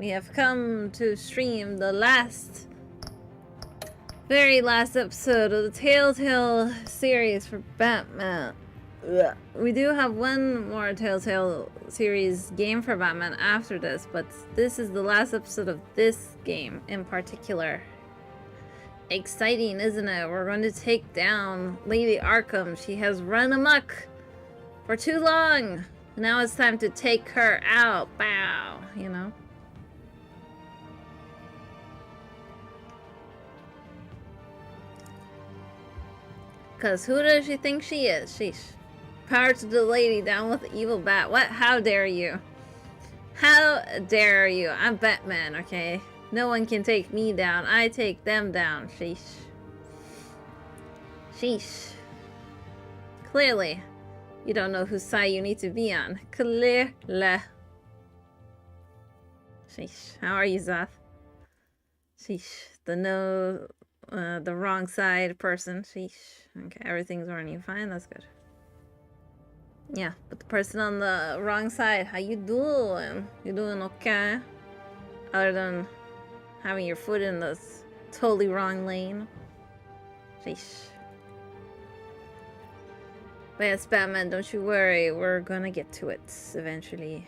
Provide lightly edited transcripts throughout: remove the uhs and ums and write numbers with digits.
we have come to stream the very last episode of the Telltale series for Batman. Ugh. We do have one more Telltale series game for Batman after this, but this is the last episode of this game in particular. Exciting, isn't it? We're going to take down Lady Arkham. She has run amok for too long. Now it's time to take her out. Bow, you know? Because who does she think she is? Sheesh. Power to the lady, down with the evil bat. What? How dare you? How dare you? I'm Batman, okay? No one can take me down. I take them down. Sheesh. Sheesh. Clearly, you don't know whose side you need to be on. Clearly. Sheesh. How are you, Zoth? Sheesh. The wrong side person. Sheesh. Okay, everything's running fine. That's good. Yeah, but the person on the wrong side, how you doing? You doing okay? Other than having your foot in this totally wrong lane. Sheesh. But yes, Batman, don't you worry. We're gonna get to it eventually.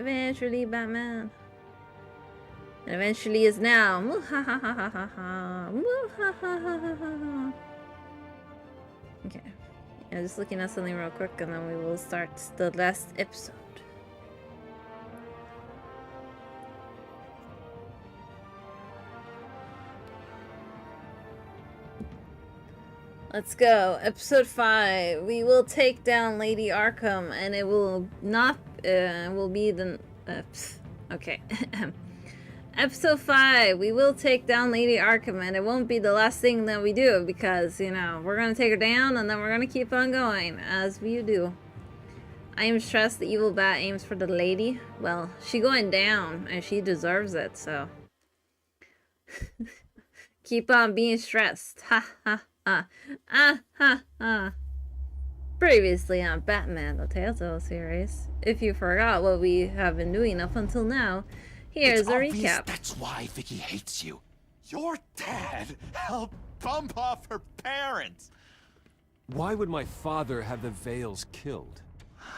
Eventually, Batman. And eventually is now. Okay. Yeah, just looking at something real quick and then we will start the last episode. Let's go. Episode 5. We will take down Lady Arkham and it will not will be the okay. Episode 5, we will take down Lady Arkham, and it won't be the last thing that we do, because, you know, we're gonna take her down, and then we're gonna keep on going, as we do. I am stressed the evil bat aims for the lady. Well, she going down, and she deserves it, so. Keep on being stressed. Ha ha ha. Ah ha ha. Previously on Batman, the Telltale series. If you forgot what we have been doing up until now, here's a recap. That's why Vicky hates you. Your dad helped bump off her parents. Why would my father have the Vales killed?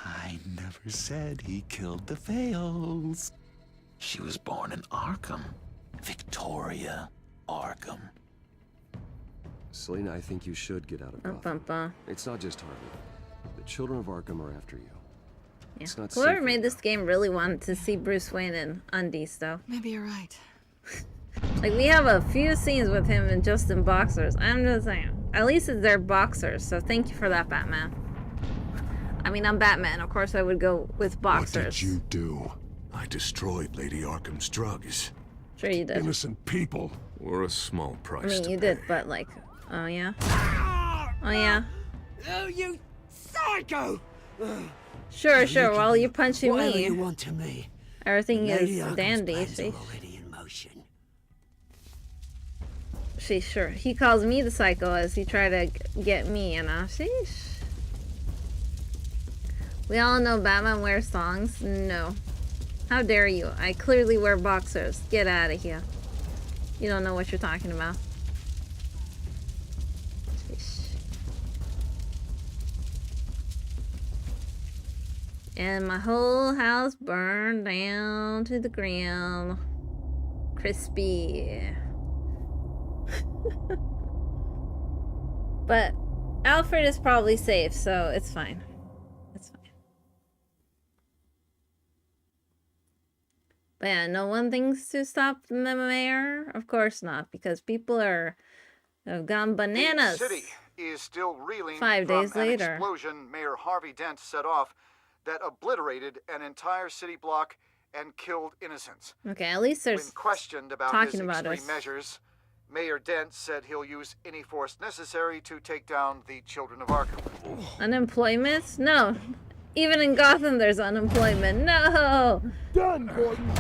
I never said he killed the Vales. She was born in Arkham. Victoria Arkham. Selena, I think you should get out of Gotham. It's not just Harvey. The children of Arkham are after you. Yeah. Whoever made this game really wanted to see Bruce Wayne in undies, though. Maybe you're right. Like, we have a few scenes with him in just in boxers. I'm just saying. At least it's their boxers, so thank you for that, Batman. I mean, I'm Batman. Of course I would go with boxers. What did you do? I destroyed Lady Arkham's drugs. Sure you did. Innocent people were a small price I mean, to you pay. did, but like... Oh, yeah? Oh, yeah? Oh, you psycho! Sure, while you're punching me. Whatever you want to me. Everything Lady is Arkham's dandy. plans See? are already in motion. Sheesh, sure. He calls me the psycho as he tried to get me, you know? Sheesh. We all know Batman wears thongs. No. How dare you? I clearly wear boxers. Get out of here. You don't know what you're talking about. And my whole house burned down to the ground. Crispy. But Alfred is probably safe, so it's fine. It's fine. But yeah, no one thinks to stop the mayor? Of course not, because people have gone bananas. The city is still reeling 5 days from an later. explosion Mayor Harvey Dent set off that obliterated an entire city block and killed innocents. Okay, at least there's When questioned about talking his about extreme us. measures, Mayor Dent said he'll use any force necessary to take down the children of Arkham. Unemployment? No. Even in Gotham there's unemployment. No! Done, Gordon!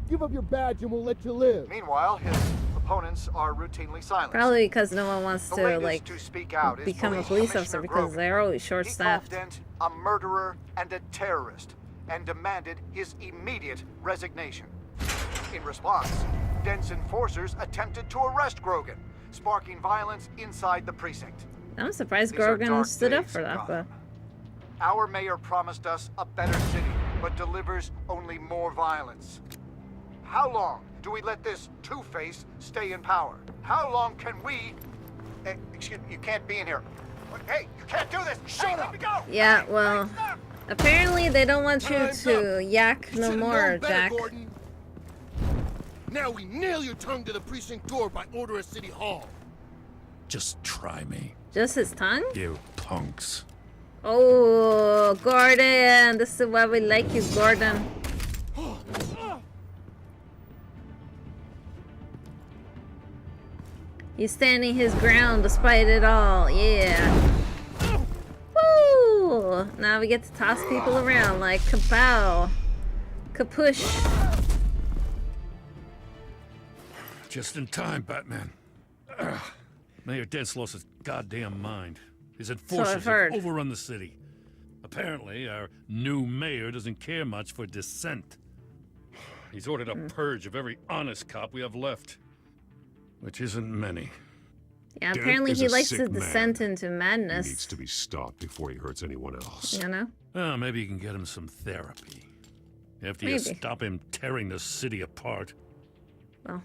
Give up your badge and we'll let you live. Meanwhile, his opponents are routinely silenced. Probably because no one wants The to, latest like, to speak out is become a Police police officer Commissioner because Grogan. they're always He called short-staffed. Dent a murderer and a terrorist and demanded his immediate resignation. In response, Dent's enforcers attempted to arrest Grogan, sparking violence inside the precinct. I'm surprised These are Grogan dark stood up days for in that, but... Gotham. Our mayor promised us a better city, but delivers only more violence. How long do we let this Two-Face stay in power? How long can we... excuse me, you can't be in here. Hey, you can't do this! Shut up! Let me go! Yeah, Hey, well... hey, stop! Apparently they don't want you Time's to yak no Should've more, known better, Jack. Gordon. Now we nail your tongue to the precinct door by order of City Hall. Just try me, Just his tongue? you punks. Oh, Gordon! This is why we like you, Gordon. He's standing his ground despite it all. Yeah. Woo! Now we get to toss people around like kapow. Kapush. Just in time, Batman. Mayor Dent's lost his goddamn mind. His enforcers have heard. overrun the city. Apparently, our new mayor doesn't care much for dissent. He's ordered a purge of every honest cop we have left. Which isn't many. Yeah, Dent apparently is he a likes sick to man. descend into He madness. needs to be stopped before he hurts anyone else. You know? Oh, maybe you can get him some therapy. After you Maybe. stop him tearing the city apart. Well,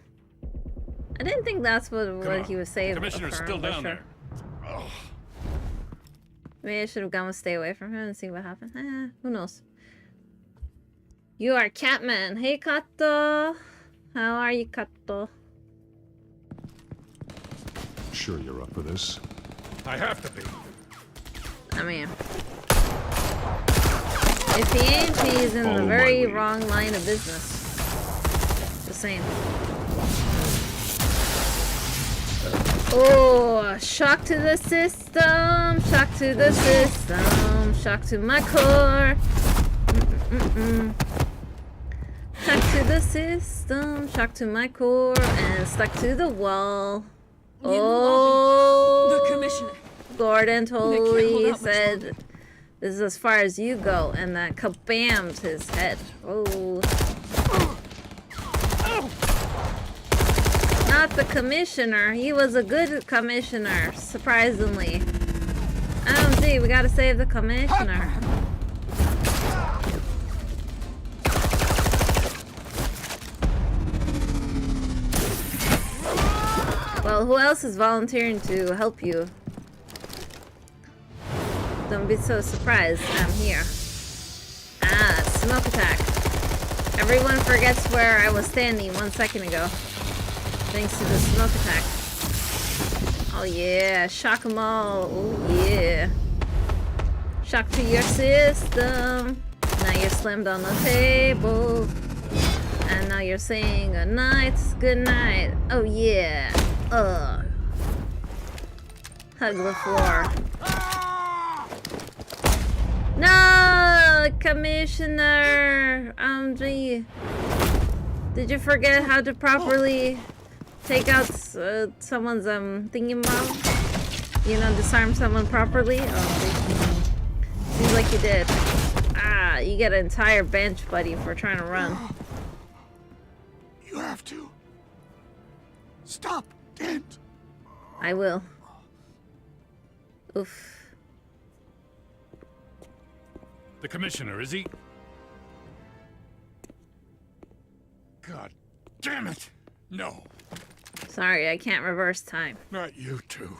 I didn't think that's what Come on. he was saying. Commissioner's for still him, but down sure. there. Ugh. Maybe I should have gone and stay away from him and see what happened. Who knows? You are Catman. Hey, Kato. How are you, Kato? Sure you're up for this? I have to be. I mean, if he ain't, he's in Follow the my very lead. wrong line of business. Just saying. Oh, shock to the system, shock to the system, shock to my core. Shock to the system, shock to my core, and stuck to the wall. Oh, The commissioner. Gordon hold totally out much said, longer. "This is as far as you go," and that kabammed his head. Oh. Not the commissioner. He was a good commissioner, surprisingly. OMG, we gotta save the commissioner. Well, who else is volunteering to help you? Don't be so surprised. I'm here. Ah, smoke attack. Everyone forgets where I was standing 1 second ago. Thanks to the smoke attack. Oh yeah, shock 'em all. Oh yeah. Shock to your system. Now you're slammed on the table. And now you're saying good night. Oh yeah. Ugh. Hug the floor. No, Commissioner. Gee. Did you forget how to properly take out someone's thingy bomb? You know, disarm someone properly? Oh, seems like you did. Ah, you get an entire bench, buddy, for trying to run. You have to. Stop, Dent. I will. Oof. The commissioner, is he? God damn it! No, Sorry, I can't reverse time. not you two.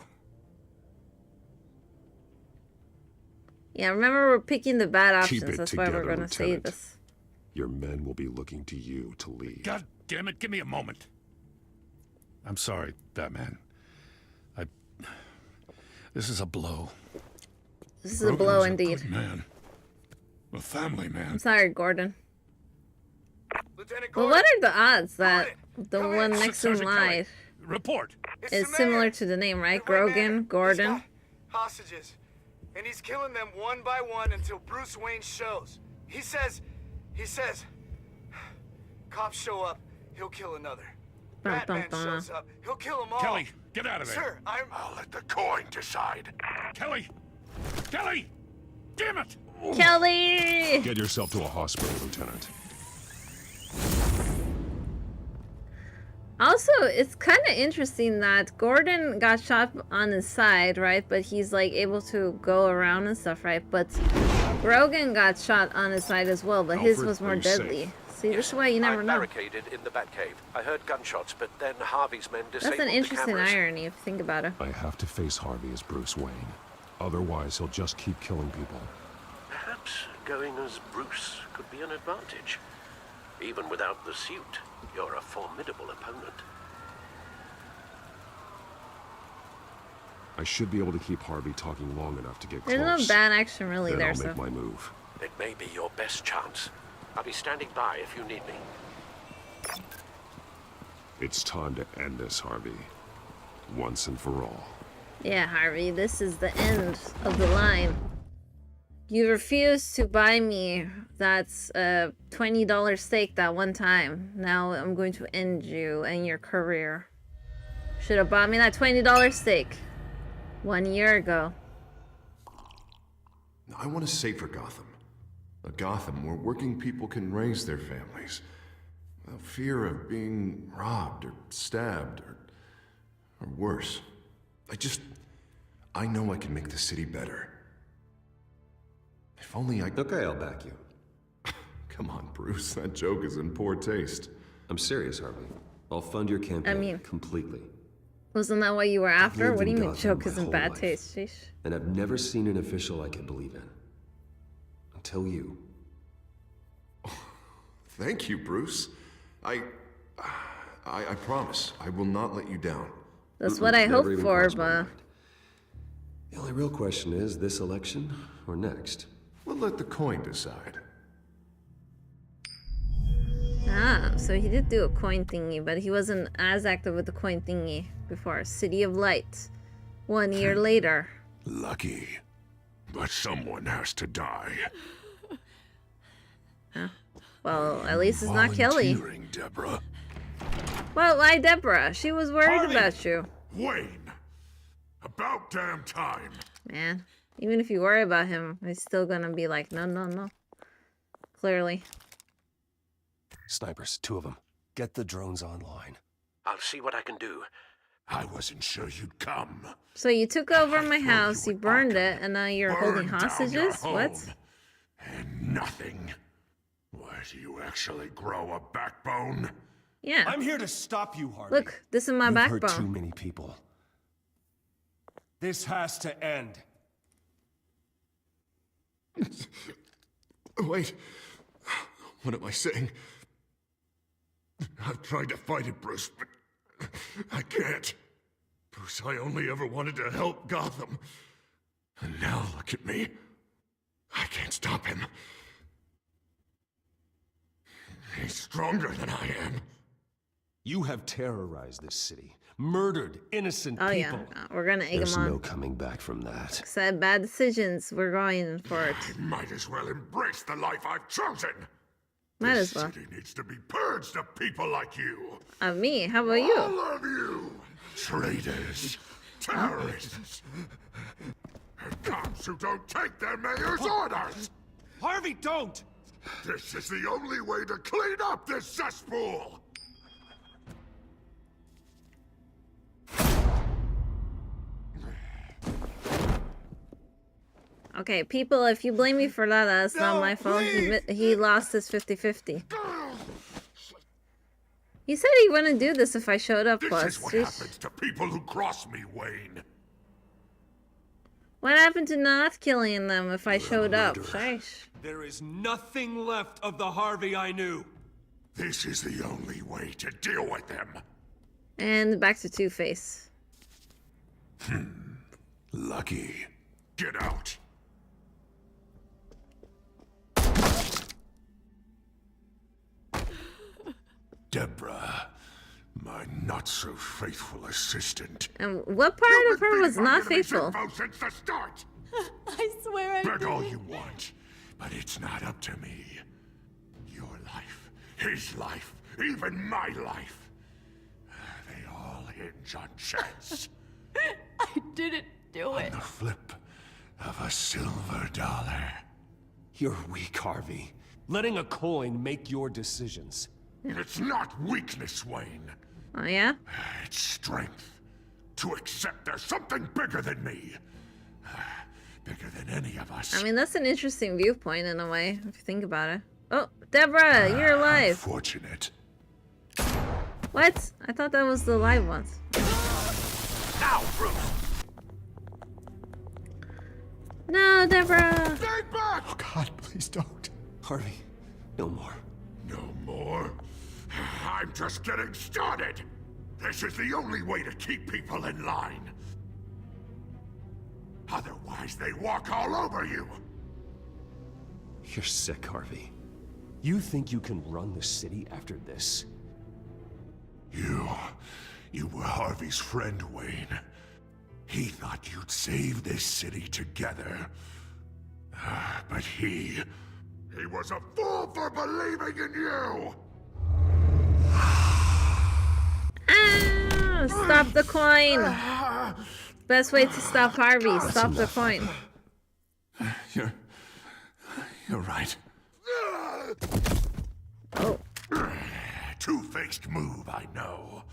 Yeah, remember we're picking the bad Keep options. it That's why we're together, gonna save Lieutenant. this. Your men will be looking to you to lead. God damn it, give me a moment. I'm sorry, Batman. This is a blow. This is a Grogan blow was indeed. Good man. A family man. I'm sorry, Gordon. Lieutenant Well, Gordon, what are the odds that the Come in. one next in Sergeant Kelly, line report. it's is the similar mayor. to the name, right? The way man, Grogan, he's Gordon. got hostages, and he's killing them one by one until Bruce Wayne shows. He says, cops show up, he'll kill another. Bum, bum, Batman bum. shows up, he'll kill them all. Kelly, get out of there. Sir, I'll let the coin decide. Kelly! Kelly! Damn it! Kelly! Get yourself to a hospital, Lieutenant. Also, it's kind of interesting that Gordon got shot on his side, right? But he's like able to go around and stuff, right? But Rogan got shot on his side as well, but his Alfred, was more are you deadly. safe? See, this is why you never I'm know. barricaded in the Batcave. I heard gunshots, but then Harvey's men disabled That's an interesting the cameras. irony if you think about it. I have to face Harvey as Bruce Wayne. Otherwise, he'll just keep killing people. Perhaps going as Bruce could be an advantage. Even without the suit, you're a formidable opponent. I should be able to keep Harvey talking long enough to get There's close. no bad action really Then there, I'll so. make my move. It may be your best chance. I'll be standing by if you need me. It's time to end this, Harvey. Once and for all. Yeah, Harvey, this is the end of the line. You refused to buy me that $20 steak that one time. Now I'm going to end you and your career. Should have bought me that $20 steak 1 year ago. I want a safer Gotham. A Gotham where working people can raise their families without fear of being robbed or stabbed or worse. I know I can make the city better. If only I... Okay, I'll back you. Come on, Bruce, that joke is in poor taste. I'm serious, Harvey. I'll fund your campaign completely. Wasn't that what you were after? lived What do you in mean Gotham joke my is in whole bad life. taste? Sheesh. And I've never seen an official I can believe in. Until you. Thank you, Bruce. I promise I will not let you down. That's what I hope Never even for, crossed my but... mind. The only real question is, this election or next? We'll let the coin decide. Ah, so he did do a coin thingy, but he wasn't as active with the coin thingy before. City of Light. 1 year later. Lucky. But someone has to die. Huh. Well, at least it's not Kelly. Deborah. Well, why Deborah? She was worried Harvey! about you. Wayne! About damn time. Man, even if you worry about him, he's still gonna be like, no, no, no. Clearly. Snipers, 2 of them. Get the drones online. I'll see what I can do. I wasn't sure you'd come. So you took over my house, you burned it, and now you're holding Burn down your hostages? What? home. And nothing. Why do you actually grow a backbone? Yeah. I'm here to stop you, Harvey. Look, this is my You've hurt too backbone. many people. This has to end. Wait. What am I saying? I've tried to fight it, Bruce, but I can't. Bruce, I only ever wanted to help Gotham. And now look at me. I can't stop him. He's stronger than I am. You have terrorized this city. Murdered innocent Oh people. yeah, we're gonna egg There's him on. no coming back from that. Said bad decisions, we're going for it. I might as well embrace the life I've chosen. Might This as well. city needs to be purged of people like you. Me, how about you? All of you! Traitors, terrorists, and cops who don't take their mayor's orders! Harvey, don't! This is the only way to clean up this cesspool! Okay, people, if you blame me for that, that's not my fault. He lost his 50-50. He said he wouldn't do this if I showed up, This plus. is what happens to people who cross me, Wayne. What happened to not killing them if I showed up? Sheesh. There is nothing left of the Harvey I knew. This is the only way to deal with them. And back to Two-Face. Lucky. Get out. Deborah, my not-so-faithful assistant. And what part of her was not faithful? Since the start. I swear I Beg all you want, but it's not up to me. Your life, his life, even my life. They all hinge on chance. I didn't do it. On the flip of a silver dollar. You're weak, Harvey. Letting a coin make your decisions. It's not weakness, Wayne. Oh, yeah? It's strength. To accept there's something bigger than me. Bigger than any of us. I mean, that's an interesting viewpoint in a way, if you think about it. Oh, Deborah, you're alive. Unfortunate. What? I thought that was the live ones. Now, Bruce! No, Deborah! Stay back! Oh, God, please don't. Harvey, no more. No more? I'm just getting started. This is the only way to keep people in line. Otherwise, they walk all over you. You're sick, Harvey. You think you can run the city after this? You were Harvey's friend, Wayne. He thought you'd save this city together. But he was a fool for believing in you! Ah, stop the coin! Best way to stop Harvey, stop the coin. You're right. Oh. Two-faced move, I know.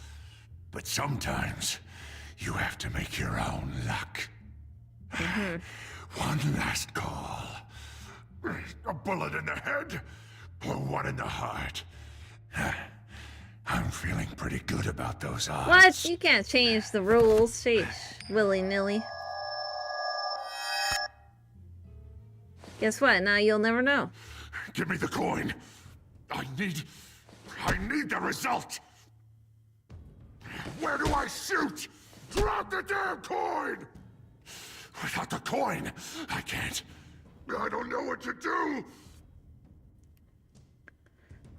But sometimes you have to make your own luck. One last call. A bullet in the head, or one in the heart. I'm feeling pretty good about those odds. What? You can't change the rules, sheesh, willy-nilly. Guess what? Now you'll never know. Give me the coin. I need the result. Where do I shoot? Drop the damn coin! Without the coin, I can't. I don't know what to do.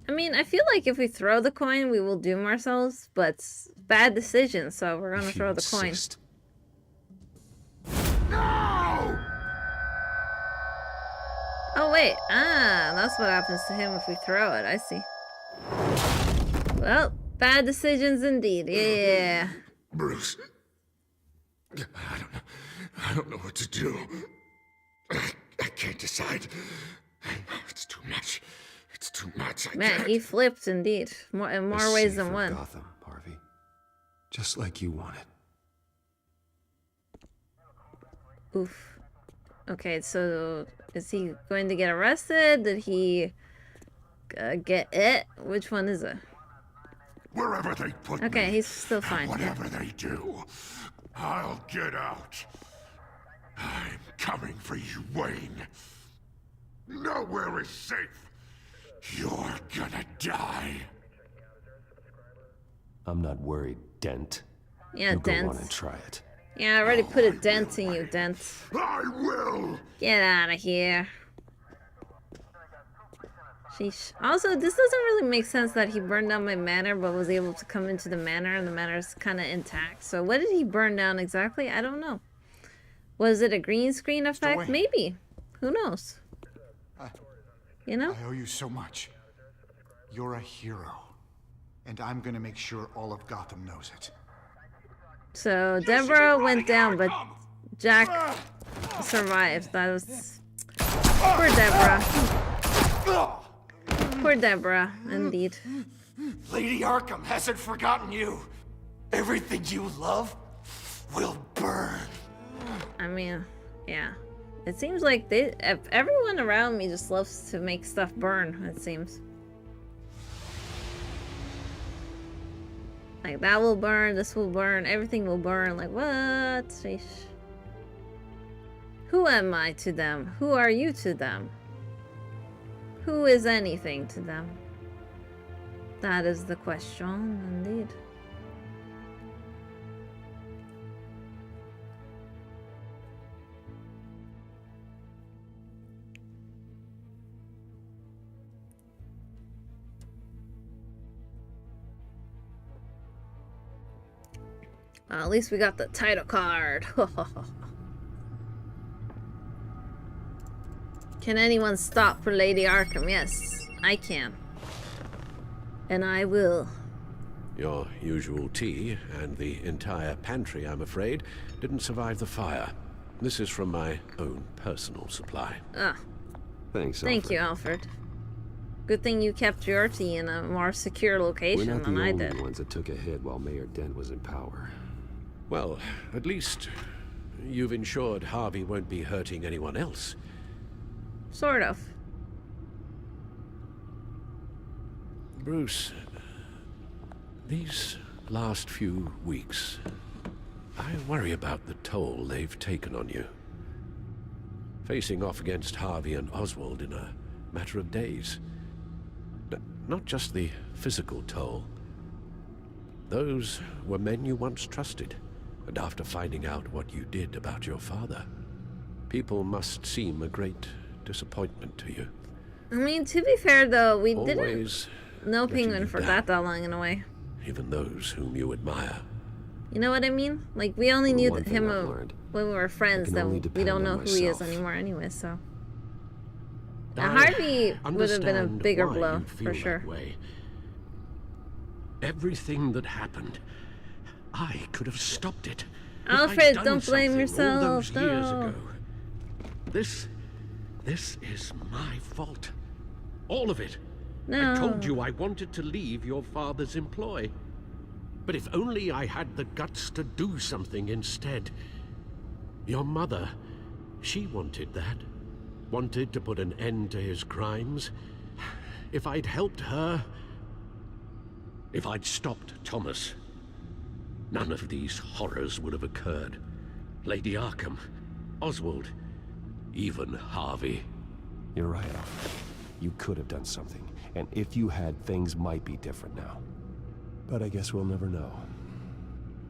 I mean, I feel like if we throw the coin, we will doom ourselves, but it's bad decision, so we're gonna throw the coin. No! Oh, wait. Ah, that's what happens to him if we throw it. I see. Well, bad decisions indeed. Yeah. Bruce. I don't know what to do. I can't decide. It's too much. It's too much. I Man, can't. he flipped indeed. In more ways than one. Gotham, Harvey. Just like you wanted. Oof. Okay, so is he going to get arrested? Did he get it? Which one is it? Wherever they put me. Okay, he's still fine. Whatever they do, I'll get out. I'm coming for you, Wayne. Nowhere is safe. You're gonna die. I'm not worried, Dent. Yeah, you Dent. Go on and try it. Yeah, I already put a dent in you, Dent. I will. Get out of here. Sheesh. Also, this doesn't really make sense that he burned down my manor, but was able to come into the manor, and the manor is kind of intact. So what did he burn down exactly? I don't know. Was it a green screen effect? Maybe. Who knows? You know? I owe you so much. You're a hero. And I'm gonna make sure all of Gotham knows it. So Deborah went down, but Jack survived. That was... Poor Deborah. Poor Deborah, indeed. Lady Arkham hasn't forgotten you. Everything you love will burn. I mean, yeah. It seems like everyone around me just loves to make stuff burn, it seems. Like, that will burn, this will burn, everything will burn. Like, what? Sheesh. Who am I to them? Who are you to them? Who is anything to them? That is the question, indeed. Well, at least we got the title card. Can anyone stop for Lady Arkham? Yes, I can. And I will. Your usual tea and the entire pantry, I'm afraid, didn't survive the fire. This is from my own personal supply. Ah. Thanks, Thank Alfred. you, Alfred. Good thing you kept your tea in a more secure We're location not the than I only did. ones that took a hit while Mayor Dent was in power. Well, at least you've ensured Harvey won't be hurting anyone else. Sort of. Bruce, these last few weeks, I worry about the toll they've taken on you. Facing off against Harvey and Oswald in a matter of days. Not just the physical toll. Those were men you once trusted, and after finding out what you did about your father, people must seem a great disappointment to you. I mean, to be fair though, we Always didn't know letting Penguin you for down. that long in a way. Even those whom you admire. You know what I mean? Like, we only knew One thing him I've learned, when we were friends, can that only we depend don't know on who he is myself. anymore anyway, so. I Harvey would have been a understand bigger why blow, you'd feel for that sure. way. Everything that happened, I could have stopped it. If I'd Alfred, done don't blame something yourself, all those years no. ago. This is my fault. All of it. No. I told you I wanted to leave your father's employ. But if only I had the guts to do something instead. Your mother, she wanted that. Wanted to put an end to his crimes. If I'd helped her, if I'd stopped Thomas, none of these horrors would have occurred. Lady Arkham, Oswald, even Harvey. You're right, Alfred. You could have done something. And if you had, things might be different now. But I guess we'll never know.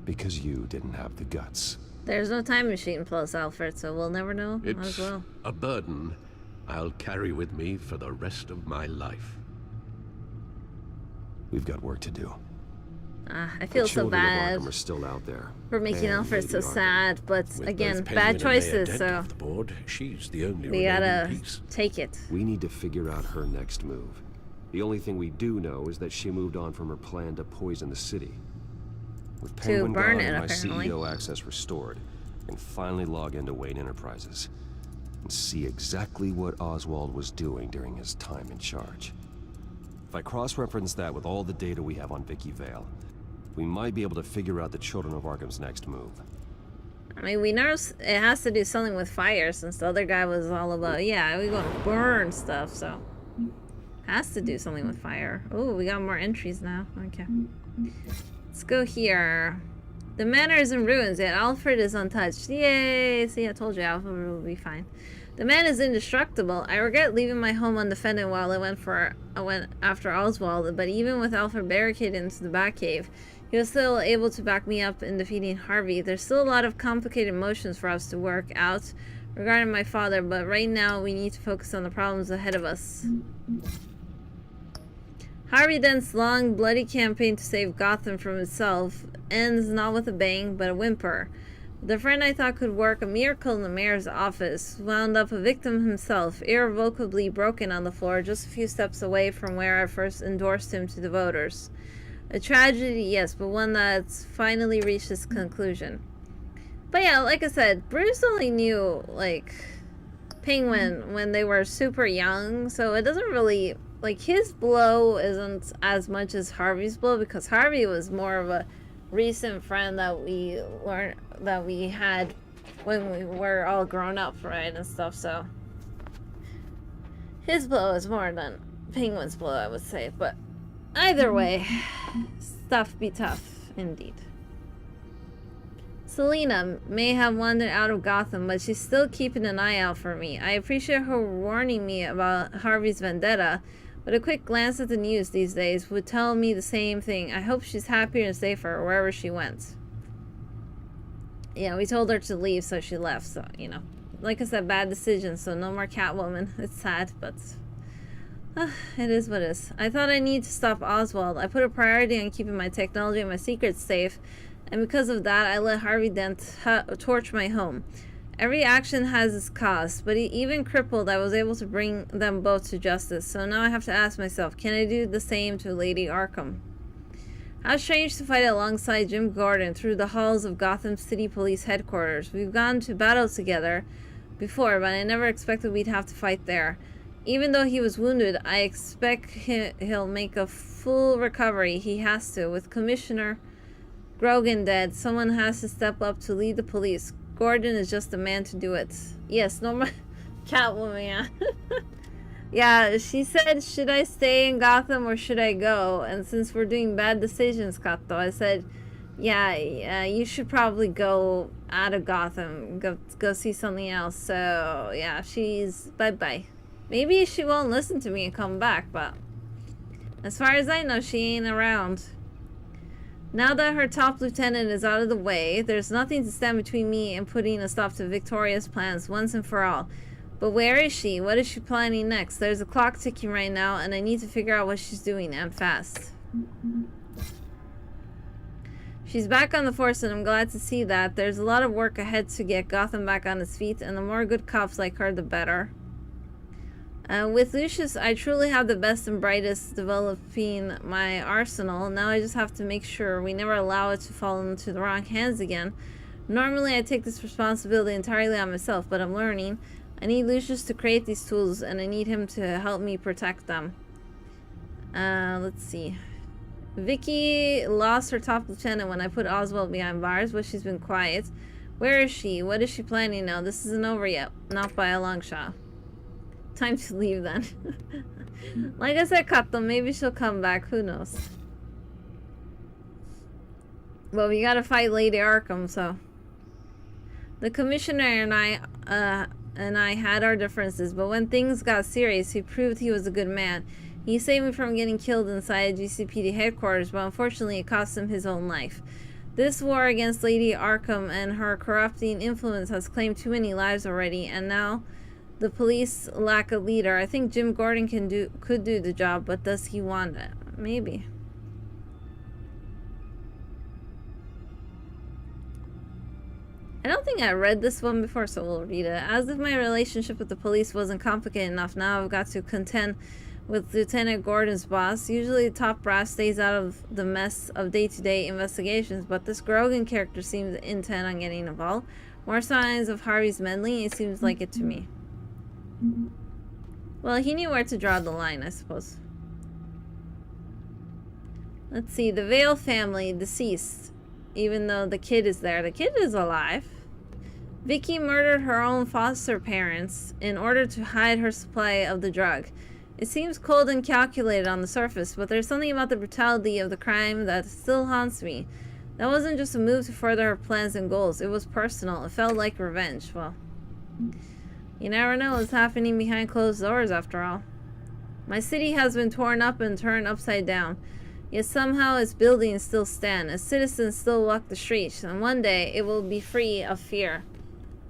Because you didn't have the guts. There's no time machine plus Alfred, so we'll never know as It's well. a burden I'll carry with me for the rest of my life. We've got work to do. I feel The so children of bad Arkham are still out there. for making And Alfred so Lady Arkham. sad, but With again, both bad Penguin and Mayor choices, Dent so off the board, she's the only we remaining gotta piece. take it. We need to figure out her next move. The only thing we do know is that she moved on from her plan to poison the city. With Penguin burn gone it, and my apparently. CEO access restored, I can finally log into Wayne Enterprises and see exactly what Oswald was doing during his time in charge. If I cross-reference that with all the data we have on Vicky Vale, we might be able to figure out the Children of Arkham's next move. I mean, we know it has to do something with fire, since the other guy was all about, yeah, we're gonna burn stuff, so. Has to do something with fire. Oh, we got more entries now. Okay. Let's go here. The manor is in ruins, yet Alfred is untouched. Yay! See, I told you Alfred will be fine. The man is indestructible. I regret leaving my home undefended while I went after Oswald, but even with Alfred barricaded into the Batcave, he was still able to back me up in defeating Harvey. There's still a lot of complicated emotions for us to work out regarding my father, but right now we need to focus on the problems ahead of us. Harvey Dent's long, bloody campaign to save Gotham from itself ends not with a bang, but a whimper. The friend I thought could work a miracle in the mayor's office wound up a victim himself, irrevocably broken on the floor just a few steps away from where I first endorsed him to the voters. A tragedy, yes, but one that's finally reached its conclusion. But yeah, like I said, Bruce only knew, like, Penguin when they were super young, so it doesn't really... Like, his blow isn't as much as Harvey's blow, because Harvey was more of a recent friend that we had when we were all grown up, right, and stuff, so his blow is more than Penguin's blow, I would say. But either way, stuff be tough indeed. Selena may have wandered out of Gotham, but she's still keeping an eye out for me. I appreciate her warning me about Harvey's vendetta, but a quick glance at the news these days would tell me the same thing. I hope she's happier and safer wherever she went. Yeah, we told her to leave, so she left, so, you know. Like I said, bad decision, so no more Catwoman. It's sad, but it is what it is. I thought I needed to stop Oswald. I put a priority on keeping my technology and my secrets safe, and because of that, I let Harvey Dent torch my home. Every action has its cost, but even crippled, I was able to bring them both to justice. So now I have to ask myself, can I do the same to Lady Arkham? How strange to fight alongside Jim Gordon through the halls of Gotham City Police Headquarters. We've gone to battle together before, but I never expected we'd have to fight there. Even though he was wounded, I expect he'll make a full recovery. He has to. With Commissioner Grogan dead, someone has to step up to lead the police. Gordon is just the man to do it. Yes, no more Catwoman, yeah. Yeah, she said, should I stay in Gotham or should I go? And since we're doing bad decisions, Kato, I said, yeah, you should probably go out of Gotham. Go see something else. So, yeah, she's bye-bye. Maybe she won't listen to me and come back, but as far as I know, she ain't around. Now that her top lieutenant is out of the way, there's nothing to stand between me and putting a stop to Victoria's plans once and for all. But where is she? What is she planning next? There's a clock ticking right now, and I need to figure out what she's doing, and fast. She's back on the force, and I'm glad to see that. There's a lot of work ahead to get Gotham back on its feet, and the more good cops like her, the better. With Lucius, I truly have the best and brightest developing my arsenal. Now I just have to make sure we never allow it to fall into the wrong hands again. Normally, I take this responsibility entirely on myself, but I'm learning. I need Lucius to create these tools, and I need him to help me protect them. Let's see. Vicky lost her top lieutenant when I put Oswald behind bars, but she's been quiet. Where is she? What is she planning now? This isn't over yet. Not by a long shot. Time to leave then. Like I said, Kato, maybe she'll come back. Who knows? Well, we gotta fight Lady Arkham, so. The commissioner and I had our differences, but when things got serious, he proved he was a good man. He saved me from getting killed inside GCPD headquarters, but unfortunately it cost him his own life. This war against Lady Arkham and her corrupting influence has claimed too many lives already, and now the police lack a leader. I think Jim Gordon could do the job, but does he want it? Maybe. I don't think I read this one before, so we'll read it. As if my relationship with the police wasn't complicated enough, now I've got to contend with Lieutenant Gordon's boss. Usually the top brass stays out of the mess of day-to-day investigations, but this Grogan character seems intent on getting involved. More signs of Harvey's meddling, it seems like it to me. Well, he knew where to draw the line, I suppose. Let's see, the Vale family, deceased. Even though the kid is there. The kid is alive. Vicky murdered her own foster parents in order to hide her supply of the drug. It seems cold and calculated on the surface, but there's something about the brutality of the crime that still haunts me. That wasn't just a move to further her plans and goals. It was personal. It felt like revenge. Well, you never know what's happening behind closed doors after all. My city has been torn up and turned upside down. Yet somehow its buildings still stand, its citizens still walk the streets, and one day it will be free of fear.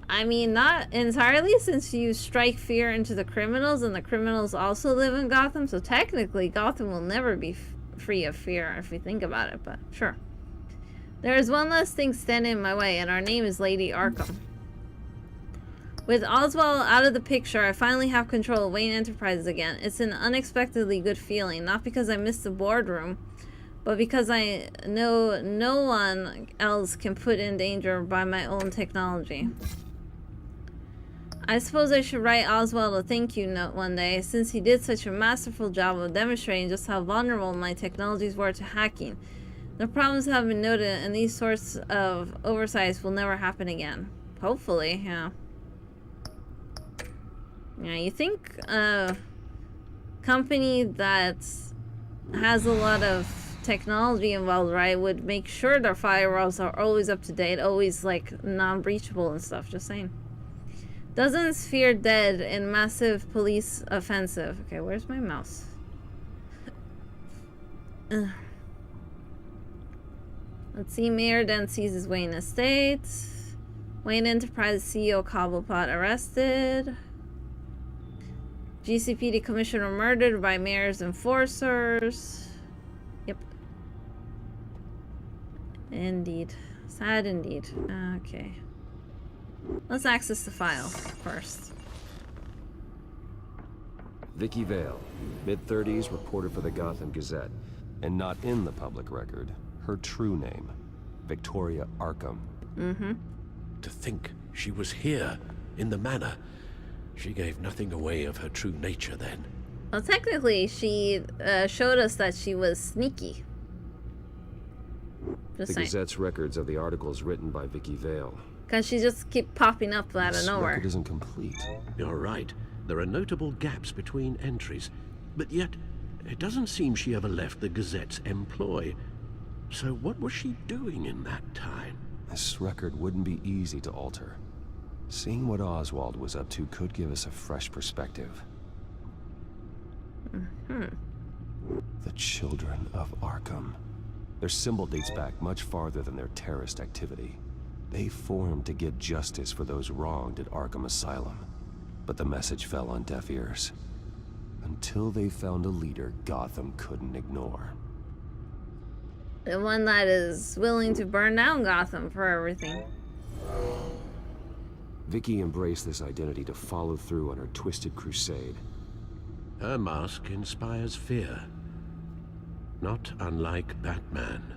I mean, not entirely, since you strike fear into the criminals, and the criminals also live in Gotham, so technically Gotham will never be free of fear if we think about it, but sure. There is one less thing standing in my way, and our name is Lady Arkham. With Oswald out of the picture, I finally have control of Wayne Enterprises again. It's an unexpectedly good feeling, not because I missed the boardroom, but because I know no one else can put in danger by my own technology. I suppose I should write Oswald a thank you note one day, since he did such a masterful job of demonstrating just how vulnerable my technologies were to hacking. The problems have been noted, and these sorts of oversights will never happen again. Hopefully, yeah. Yeah, you think a company that has a lot of technology involved, right, would make sure their firewalls are always up to date, always like non-breachable and stuff, just saying. Dozens fear dead in massive police offensive. Okay, where's my mouse? Let's see, Mayor then seizes Wayne Estate. Wayne Enterprise CEO Cobblepot arrested. GCPD commissioner murdered by mayor's enforcers. Yep. Indeed. Sad indeed. Okay. Let's access the file first. Vicky Vale, mid-30s, reporter for the Gotham Gazette, and not in the public record. Her true name, Victoria Arkham. To think she was here, in the manor. She gave nothing away of her true nature then. Well, technically, she showed us that she was sneaky. Just The saying. Gazette's records of the articles written by Vicky Vale. Because she just keep popping up out of This nowhere. record isn't complete. You're right. There are notable gaps between entries. But yet, it doesn't seem she ever left the Gazette's employ. So what was she doing in that time? This record wouldn't be easy to alter. Seeing what Oswald was up to could give us a fresh perspective. The Children of Arkham. Their symbol dates back much farther than their terrorist activity. They formed to get justice for those wronged at Arkham Asylum. But the message fell on deaf ears. Until they found a leader Gotham couldn't ignore. The one that is willing to burn down Gotham for everything. Vicky embraced this identity to follow through on her twisted crusade. Her mask inspires fear. Not unlike Batman.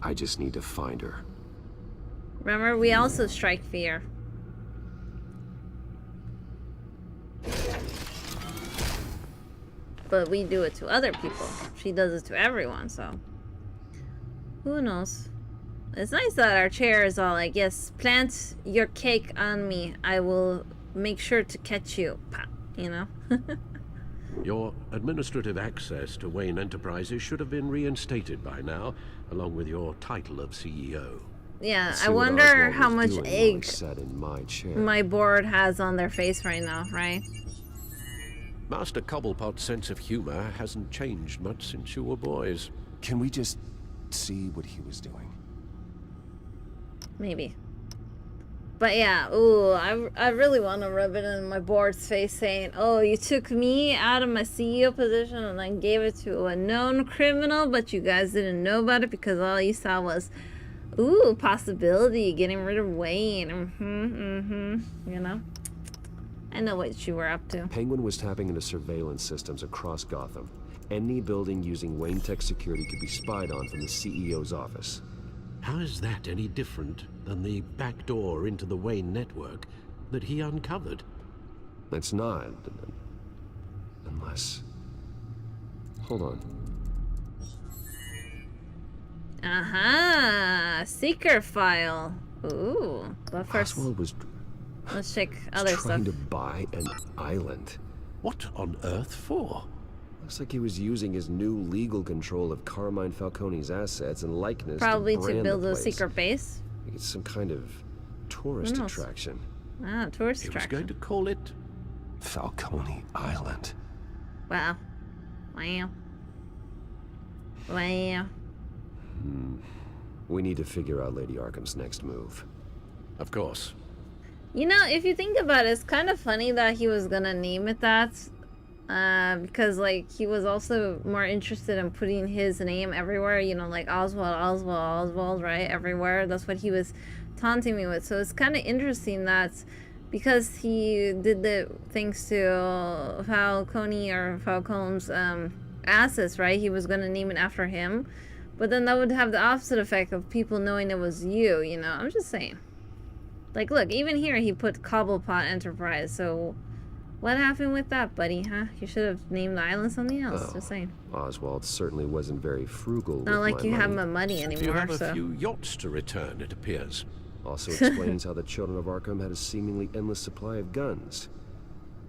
I just need to find her. Remember, we also strike fear. But we do it to other people. She does it to everyone, so... Who knows? It's nice that our chair is all like, yes, plant your cake on me. I will make sure to catch you. You know? Your administrative access to Wayne Enterprises should have been reinstated by now, along with your title of CEO. Yeah, See I what wonder Oswald how was much doing while he egg sat in my chair. my board has on their face right now, right? Master Cobblepot's sense of humor hasn't changed much since you were boys. Can we just see what he was doing? Maybe. But yeah, ooh, I really want to rub it in my board's face saying, oh, you took me out of my CEO position and then gave it to a known criminal, but you guys didn't know about it because all you saw was, ooh, possibility, getting rid of Wayne. You know? I know what you were up to. Penguin was tapping into surveillance systems across Gotham. Any building using Wayne Tech security could be spied on from the CEO's office. How is that any different than the back door into the Wayne network that he uncovered? It's not. Unless... Hold on. Seeker file. Ooh. But first, Oswald was let's check other trying stuff. to buy an island. What on earth for? Looks like he was using his new legal control of Carmine Falcone's assets and likeness Probably to to brand build the a place. secret base. It's some kind of tourist Who knows? attraction. Ah, tourist He was attraction. going to call it... Falcone Island. Wow. Wow. We need to figure out Lady Arkham's next move. Of course. You know, if you think about it, it's kind of funny that he was gonna name it that. Because, like, he was also more interested in putting his name everywhere, you know, like Oswald, right? Everywhere. That's what he was taunting me with. So it's kind of interesting that because he did the things to Falcone's assets, right? He was going to name it after him. But then that would have the opposite effect of people knowing it was you, you know? I'm just saying. Like, look, even here he put Cobblepot Enterprise, so... What happened with that, buddy, huh? You should have named the island something else, Oh, just saying. Oswald certainly wasn't very frugal Not with like my you money. have my money anymore, You have a so... few yachts to return, it appears. Also explains how the Children of Arkham had a seemingly endless supply of guns.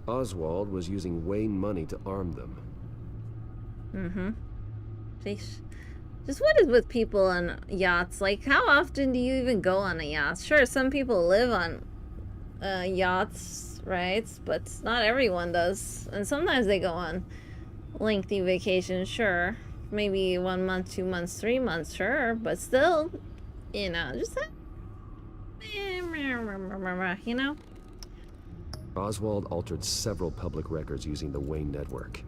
Oswald was using Wayne money to arm them. Sheesh. Just what is with people on yachts? Like, how often do you even go on a yacht? Sure, some people live on yachts, right? But not everyone does. And sometimes they go on lengthy vacations, sure. Maybe 1 month, 2 months, 3 months, sure. But still, you know, just... You know? Oswald altered several public records using the Wayne network.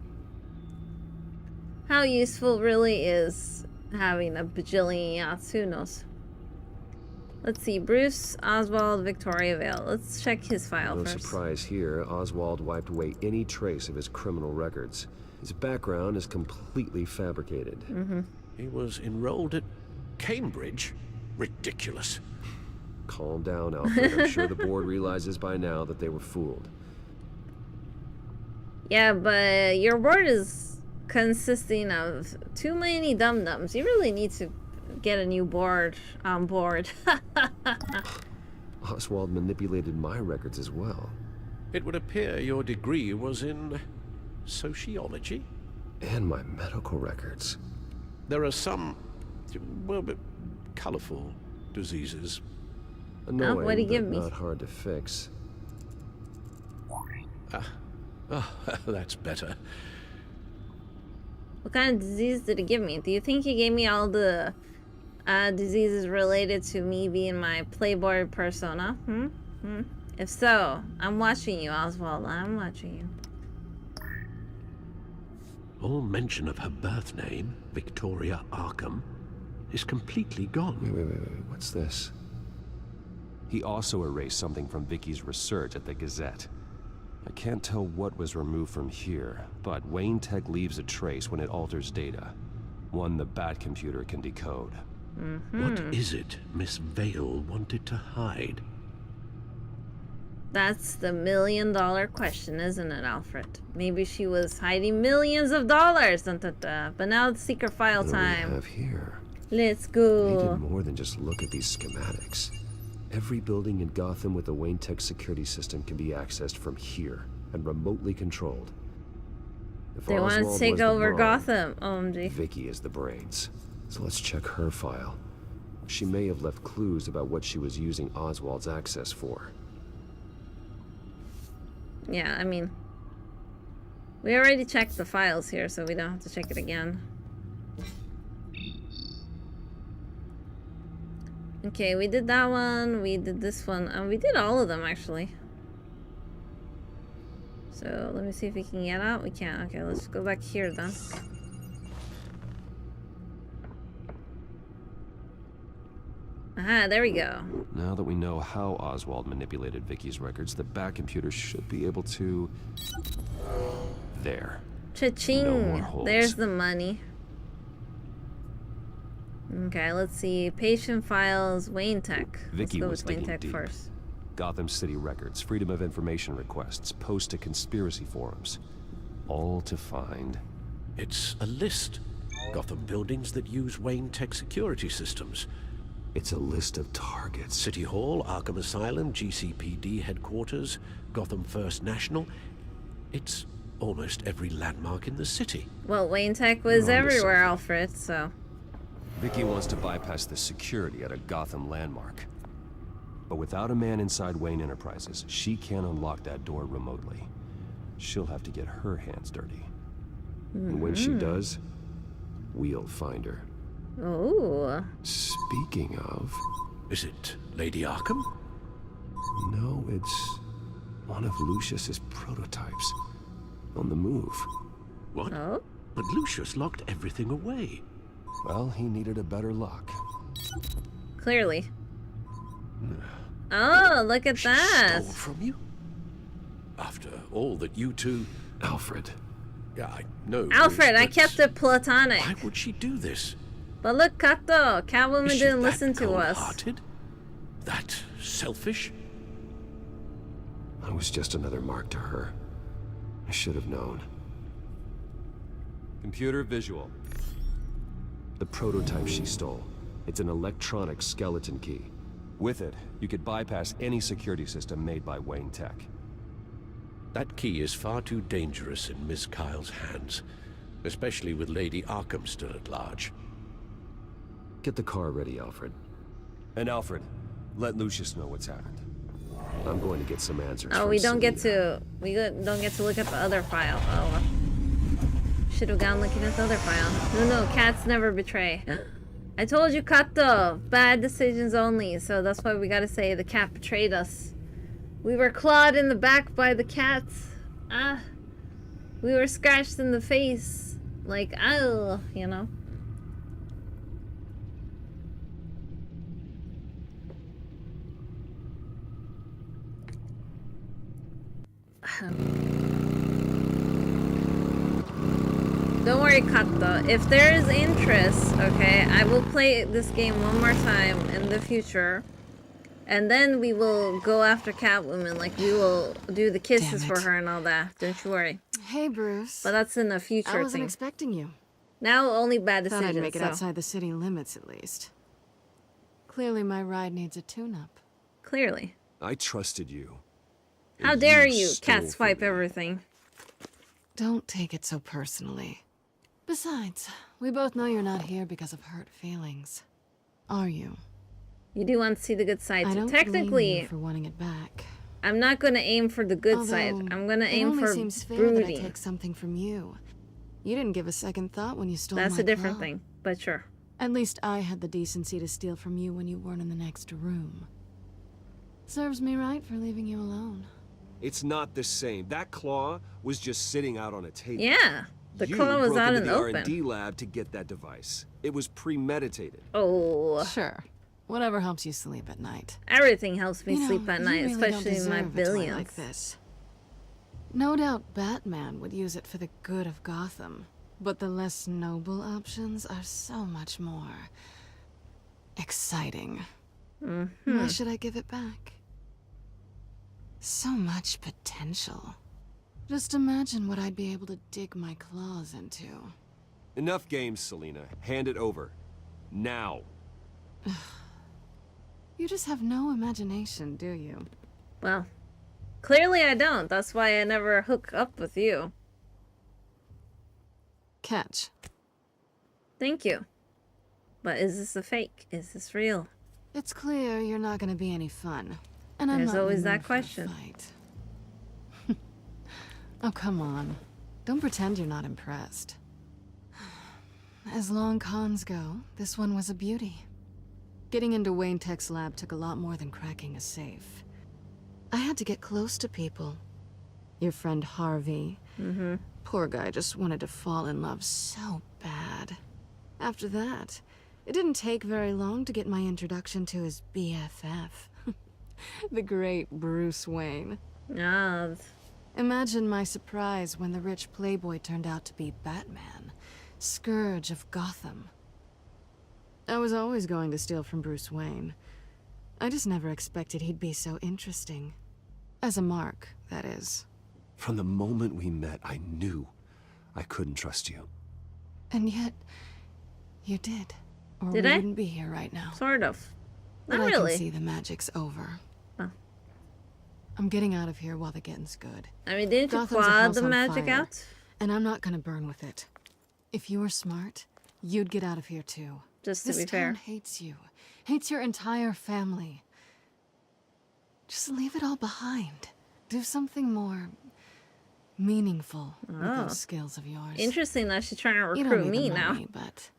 How useful really is having a bajillion yachts? Who knows? Let's see. Bruce, Oswald, Victoria Vale. Let's check his file No first. surprise here, Oswald wiped away any trace of his criminal records. His background is completely fabricated. He was enrolled at Cambridge? Ridiculous. Calm down, Alfred. I'm sure the board realizes by now that they were fooled. Yeah, but your board is consisting of too many dum-dums. You really need to get a new board on board. Oswald manipulated my records as well. It would appear your degree was in sociology? And my medical records. There are some, well, colorful diseases. Annoying, what'd he give but me? not hard to fix. That's better. What kind of disease did he give me? Do you think he gave me all the diseases related to me being my Playboy persona? If so, I'm watching you, Oswald. I'm watching you. All mention of her birth name, Victoria Arkham, is completely gone. Wait. What's this? He also erased something from Vicky's research at the Gazette. I can't tell what was removed from here, but Wayne Tech leaves a trace when it alters data. One the Bat computer can decode. What is it Miss Vale wanted to hide? That's the million-dollar question, isn't it, Alfred? Maybe she was hiding millions of dollars. Dun, dun, dun. But now it's secret file What do time. we have here? Let's They go. did more than just look at these schematics. Every building in Gotham with a Wayne Tech security system can be accessed from here and remotely controlled. If They want to Oswald take was the over brawn, Gotham. OMG. Vicky is the brains. So let's check her file. She may have left clues about what she was using Oswald's access for. Yeah, I mean, we already checked the files here, so we don't have to check it again. Okay, we did that one, we did this one, and we did all of them, actually. So, let me see if we can get out. We can't. Okay, let's go back here, then. Aha, there we go. Now that we know how Oswald manipulated Vicky's records, the Bat computer should be able to... There. Cha-ching! No more holes. There's the money. Okay, let's see. Patient files, Wayne Tech. Vicky Let's go was with Wayne digging Tech deep. first. Gotham City records, Freedom of Information requests, posts to conspiracy forums. All to find... It's a list. Gotham buildings that use Wayne Tech security systems. It's a list of targets. City Hall, Arkham Asylum, GCPD headquarters, Gotham First National. It's almost every landmark in the city. Well, Wayne Tech was You're onto everywhere, something. Alfred, so... Vicky wants to bypass the security at a Gotham landmark. But without a man inside Wayne Enterprises, she can't unlock that door remotely. She'll have to get her hands dirty. And when she does, we'll find her. Oh. Speaking of... Is it Lady Arkham? No, it's one of Lucius's prototypes. On the move. What? Oh? But Lucius locked everything away. Well, he needed a better lock. Clearly. Oh, look at She that. stole from you? After all that you two... Alfred. Yeah, I know. Alfred, Bruce, I but kept it platonic. Why would she do this? But look, Kato, Catwoman Is she didn't that listen to us. cold-hearted? That selfish? I was just another mark to her. I should have known. Computer visual. The prototype she stole. It's an electronic skeleton key. With it, you could bypass any security system made by Wayne Tech. That key is far too dangerous in Miss Kyle's hands, especially with Lady Arkham still at large. Get the car ready, Alfred. And Alfred, let Lucius know what's happened. I'm going to get some answers. Oh, from we don't get Selina. to don't get to look at the other file. Oh, well. Should have gone looking at the other file. No, cats never betray. I told you, Kato, bad decisions only. So that's why we gotta say the cat betrayed us. We were clawed in the back by the cats. We were scratched in the face. Like, oh, you know. Don't worry, Kato. If there is interest, okay, I will play this game one more time in the future. And then we will go after Catwoman. Like, we will do the kisses for her and all that. Don't you worry. Hey, Bruce. But that's in the future I wasn't thing. expecting you. Now only bad Thought decisions. I'd make it so. outside the city limits at least. Clearly my ride needs a tune-up. Clearly. I trusted you. How And dare you stole cat from swipe me. everything. Don't take it so personally. Besides, we both know you're not here because of hurt feelings. Are you? You do want to see the good side. I too. don't blame Technically, you for wanting it back. I'm not going to aim for the good side. Although, I'm going to aim it for only seems fair that I brooding. take something from you. You didn't give a second thought when you stole That's my a different claw. thing, but sure. At least I had the decency to steal from you when you weren't in the next room. Serves me right for leaving you alone. It's not the same. That claw was just sitting out on a table. Yeah, the You claw was broke out into in the the open. R&D lab to get that device. It was premeditated. Oh. Sure. Whatever helps you sleep at night. Everything helps me You know, sleep at you night, really don't especially in my deserve a toy billions. like this. No doubt Batman would use it for the good of Gotham, but the less noble options are so much more exciting. Why should I give it back? So much potential. Just imagine what I'd be able to dig my claws into. Enough games, Selina. Hand it over. Now. You just have no imagination, do you? Well, clearly I don't. That's why I never hook up with you. Catch. Thank you. But is this a fake? Is this real? It's clear you're not going to be any fun. And I'm There's not in the always that mood for a question. fight. Oh, come on. Don't pretend you're not impressed. As long cons go, this one was a beauty. Getting into Wayne Tech's lab took a lot more than cracking a safe. I had to get close to people. Your friend Harvey. Poor guy just wanted to fall in love so bad. After that, it didn't take very long to get my introduction to his BFF. The great Bruce Wayne. Ah, Imagine my surprise when the rich playboy turned out to be Batman, Scourge of Gotham. I was always going to steal from Bruce Wayne. I just never expected he'd be so interesting. As a mark, that is. From the moment we met, I knew I couldn't trust you. And yet, you did. Or Did we I? wouldn't be here right now. sort of. But Not I really. can see the magic's over. Oh. I'm getting out of here while the getting's good. I mean, didn't you Gotham's a quad house the on magic fire, out? And I'm not gonna burn with it. If you were smart, you'd get out of here too. Just to This be town fair. hates you. Hates your entire family. Just leave it all behind. Do something more meaningful with Oh. those skills of yours. Interesting that she's trying to You don't recruit need me the now. money, but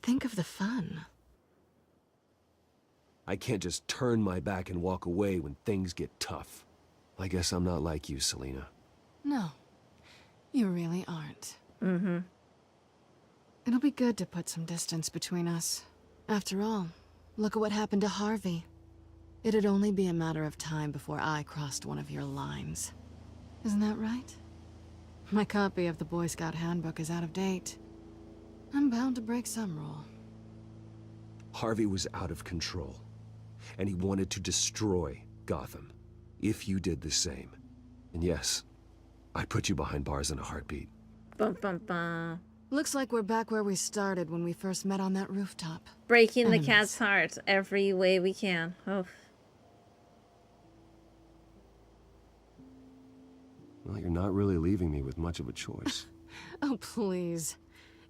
think of the fun. I can't just turn my back and walk away when things get tough. I guess I'm not like you, Selina. No, you really aren't. It'll be good to put some distance between us. After all, look at what happened to Harvey. It'd only be a matter of time before I crossed one of your lines. Isn't that right? My copy of the Boy Scout Handbook is out of date. I'm bound to break some rule. Harvey was out of control, and he wanted to destroy Gotham. If you did the same. And yes, I'd put you behind bars in a heartbeat. Bum, bum, bum. Looks like we're back where we started when we first met on that rooftop. Breaking the Enemies. cat's heart every way we can. Oh. Well, you're not really leaving me with much of a choice. Oh, please.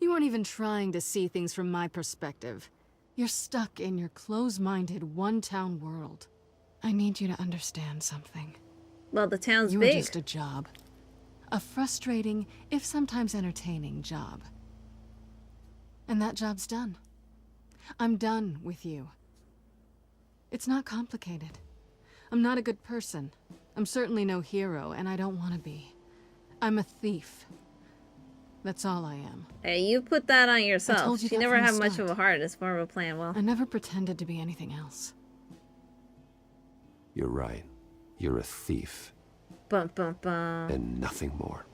You aren't even trying to see things from my perspective. You're stuck in your close-minded, one-town world. I need you to understand something. Well, the town's You were big. just a job. A frustrating, if sometimes entertaining, job. And that job's done. I'm done with you. It's not complicated. I'm not a good person. I'm certainly no hero, and I don't want to be. I'm a thief. That's all I am. Hey, you put that on yourself. told you She that never from the had much start. of a heart. It's more of a plan. Well, I never pretended to be anything else. You're right. You're a thief, bum, bum, bum. and nothing more.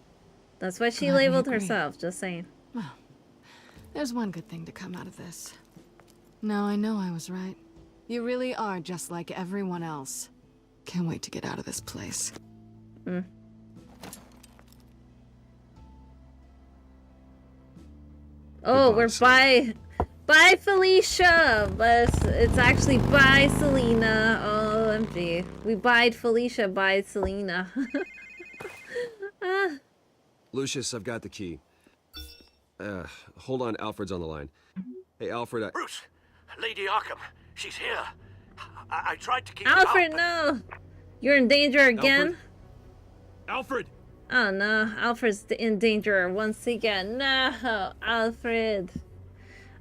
That's why she Glad we labeled agree. herself. Just saying. Well, there's one good thing to come out of this. Now I know I was right. You really are just like everyone else. Can't wait to get out of this place. Oh, we're by Felicia, but it's actually by Selena. OMG. We buyed Felicia by Selena. Lucius, I've got the key. Hold on, Alfred's on the line. Hey, Alfred, Bruce, Lady Arkham, she's here. I tried to keep Alfred, her out, no! You're in danger again? Alfred! Oh no, Alfred's in danger once again. No, Alfred.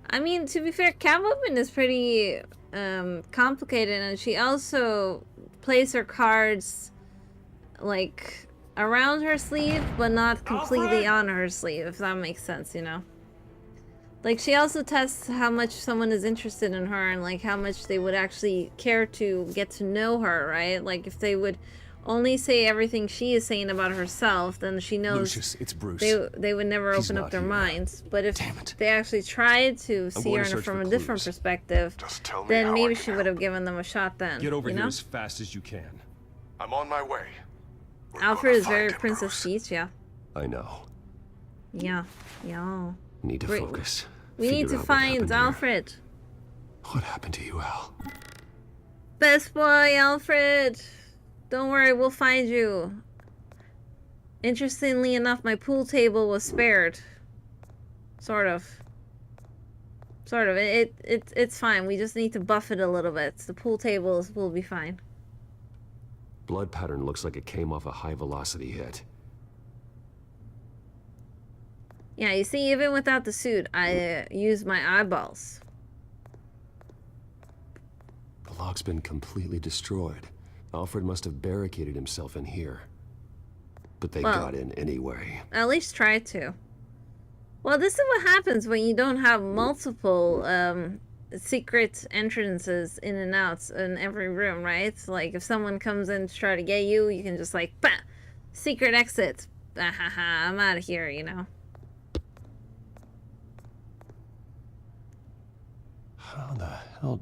I mean, to be fair, Catwoman is pretty complicated, and she also plays her cards like around her sleeve, but not completely on her sleeve, if that makes sense, you know? Like, she also tests how much someone is interested in her and like how much they would actually care to get to know her, right? Like, if they would only say everything she is saying about herself, then she knows Lucius, it's Bruce. they would never open up their minds. But if they actually tried to see her from a different perspective, then maybe she would have given them a shot then. Get over you here know? as fast as you can. I'm on my way. Alfred is very Princess Peach, yeah. I know. Yeah. Yeah. Need to focus. We need to find Alfred. What happened to you, Al? Best boy, Alfred. Don't worry, we'll find you. Interestingly enough, my pool table was spared. Sort of. Sort of. It's fine. We just need to buff it a little bit. The pool tables will be fine. Blood pattern looks like it came off a high-velocity hit. Yeah, you see, even without the suit, I used my eyeballs. The lock's been completely destroyed. Alfred must have barricaded himself in here. But they got in anyway. At least try to. Well, this is what happens when you don't have multiple secret entrances in and outs in every room, right? Like, if someone comes in to try to get you, you can just like, bah! Secret exit. I'm out of here, you know? How the hell...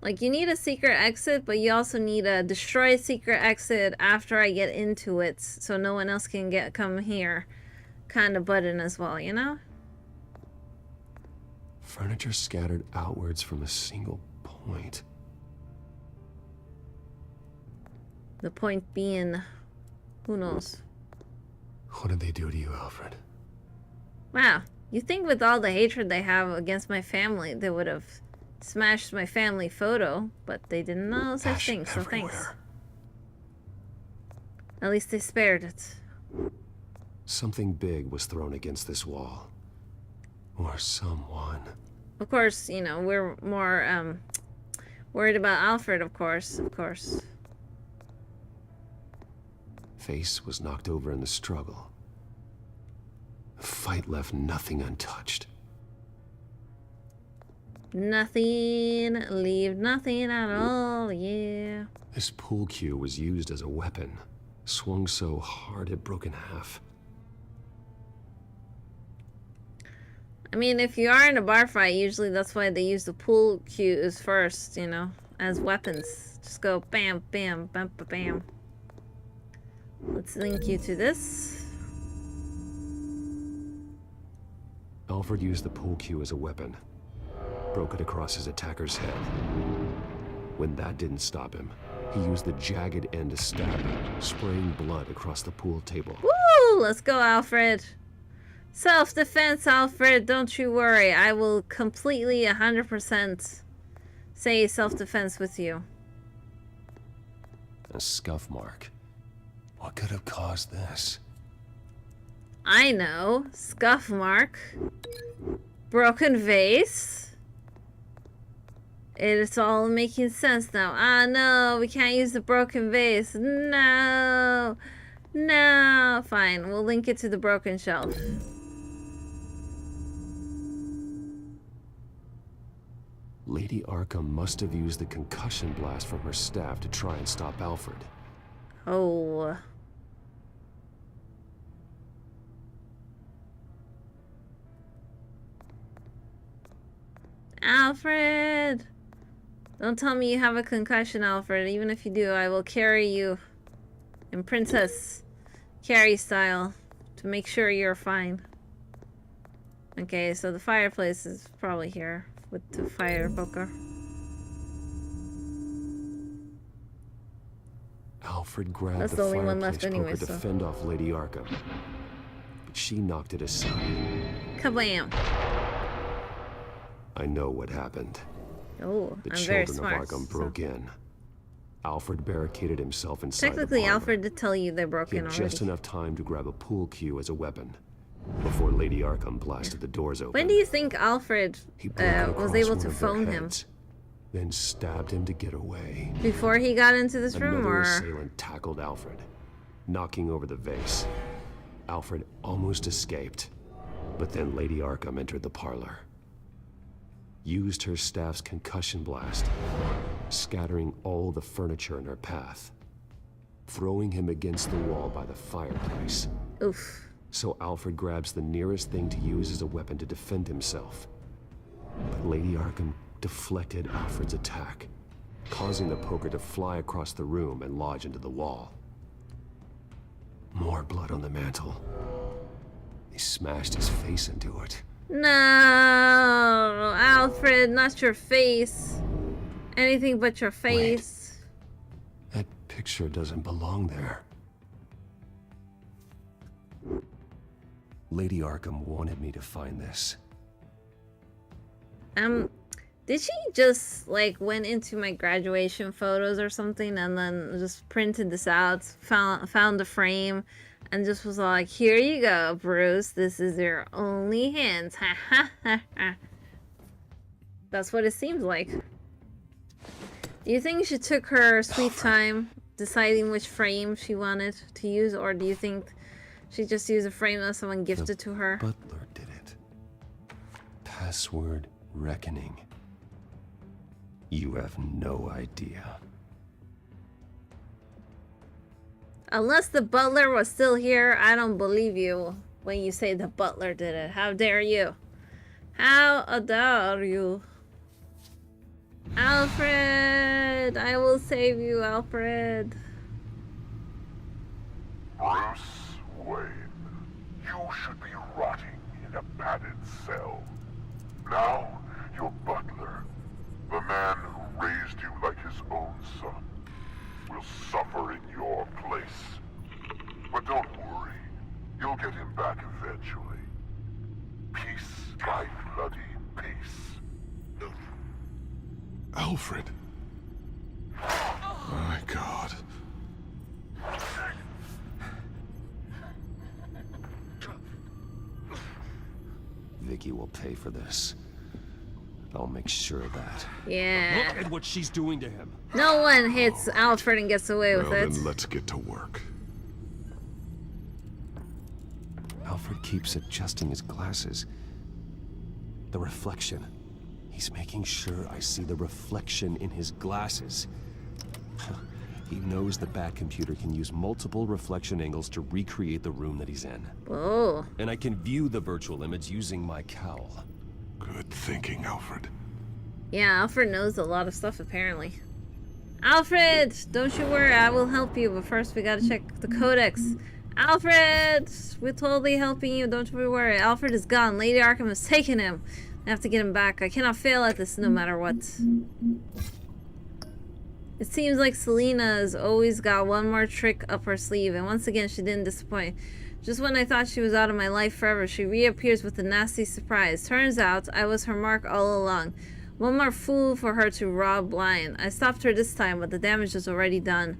Like, you need a secret exit, but you also need a destroy secret exit after I get into it, so no one else can come here kind of button as well, you know? Furniture scattered outwards from a single point. The point being, who knows? What did they do to you, Alfred? Wow, you think with all the hatred they have against my family, they would have smashed my family photo, but they didn't know such things, so thanks. At least they spared it. Something big was thrown against this wall. Or someone. Of course, you know, we're more, worried about Alfred, of course. Face was knocked over in the struggle. The fight left nothing untouched. Nothing, leave nothing at all, yeah. This pool cue was used as a weapon. Swung so hard it broke in half. I mean, if you are in a bar fight, usually that's why they use the pool cues first, you know, as weapons. Just go bam, bam, bam, bam, bam. Let's link you to this. Alfred used the pool cue as a weapon. Broke it across his attacker's head. When that didn't stop him, he used the jagged end to stab him, spraying blood across the pool table. Woo! Let's go, Alfred. Self-defense, Alfred. Don't you worry. I will completely 100% say self-defense with you. A scuff mark. What could have caused this? I know. Scuff mark. Broken vase. It's all making sense now. Ah, no, we can't use the broken vase. No. No. Fine, we'll link it to the broken shelf. Lady Arkham must have used the concussion blast from her staff to try and stop Alfred. Oh. Alfred! Don't tell me you have a concussion, Alfred. Even if you do, I will carry you in Princess Carrie style to make sure you're fine. Okay, so the fireplace is probably here with the fire poker. Alfred grabbed That's the the only one fireplace left anyway, poker to so. fend off Lady Arkham. But she knocked it aside. Kablam! I know what happened. Oh, The I'm very children smart. of Arkham so. broke in. Alfred barricaded himself inside Technically, the parlor. Alfred did tell you they broke He in had already. just enough time to grab a pool cue as a weapon before Lady Arkham blasted the doors open. When do you think Alfred was able to phone him? Then stabbed him to get away. Before he got into this room, Another or? assailant tackled Alfred, knocking over the vase. Alfred almost escaped, but then Lady Arkham entered the parlor. Used her staff's concussion blast, scattering all the furniture in her path, throwing him against the wall by the fireplace. Oof. So Alfred grabs the nearest thing to use as a weapon to defend himself. But Lady Arkham deflected Alfred's attack, causing the poker to fly across the room and lodge into the wall. More blood on the mantle. He smashed his face into it. No, Alfred, not your face. Anything but your face. That picture doesn't belong there. Lady Arkham wanted me to find this. Did she just like went into my graduation photos or something and then just printed this out, found the frame, and just was like, here you go, Bruce, this is your only hint. Ha ha ha ha. That's what it seems like. Do you think she took her sweet time deciding which frame she wanted to use, or do you think she just used a frame that someone gifted to her? Butler did it. Password reckoning. You have no idea. Unless the butler was still here, I don't believe you when you say the butler did it. How dare you? How dare you? Alfred! I will save you, Alfred. Bruce Wayne, you should be rotting in a padded cell. Now, your butler, the man who raised you like his own son, will suffer in your place. But don't worry, you'll get him back eventually. Peace by bloody peace. Alfred. My God. Vicky will pay for this. I'll make sure of that. Yeah. Look at what she's doing to him. No one hits Alfred and gets away with it. Then let's get to work. Alfred keeps adjusting his glasses. The reflection. He's making sure I see the reflection in his glasses. He knows the Batcomputer can use multiple reflection angles to recreate the room that he's in. Whoa. And I can view the virtual image using my cowl. Good thinking, Alfred. Yeah, Alfred knows a lot of stuff, apparently. Alfred! Don't you worry, I will help you, but first we gotta check the codex. Alfred! We're totally helping you, don't you worry. Alfred is gone. Lady Arkham has taken him. I have to get him back. I cannot fail at this no matter what. It seems like Selina's always got one more trick up her sleeve, and once again she didn't disappoint. Just when I thought she was out of my life forever, she reappears with a nasty surprise. Turns out I was her mark all along. One more fool for her to rob blind. I stopped her this time, but the damage was already done.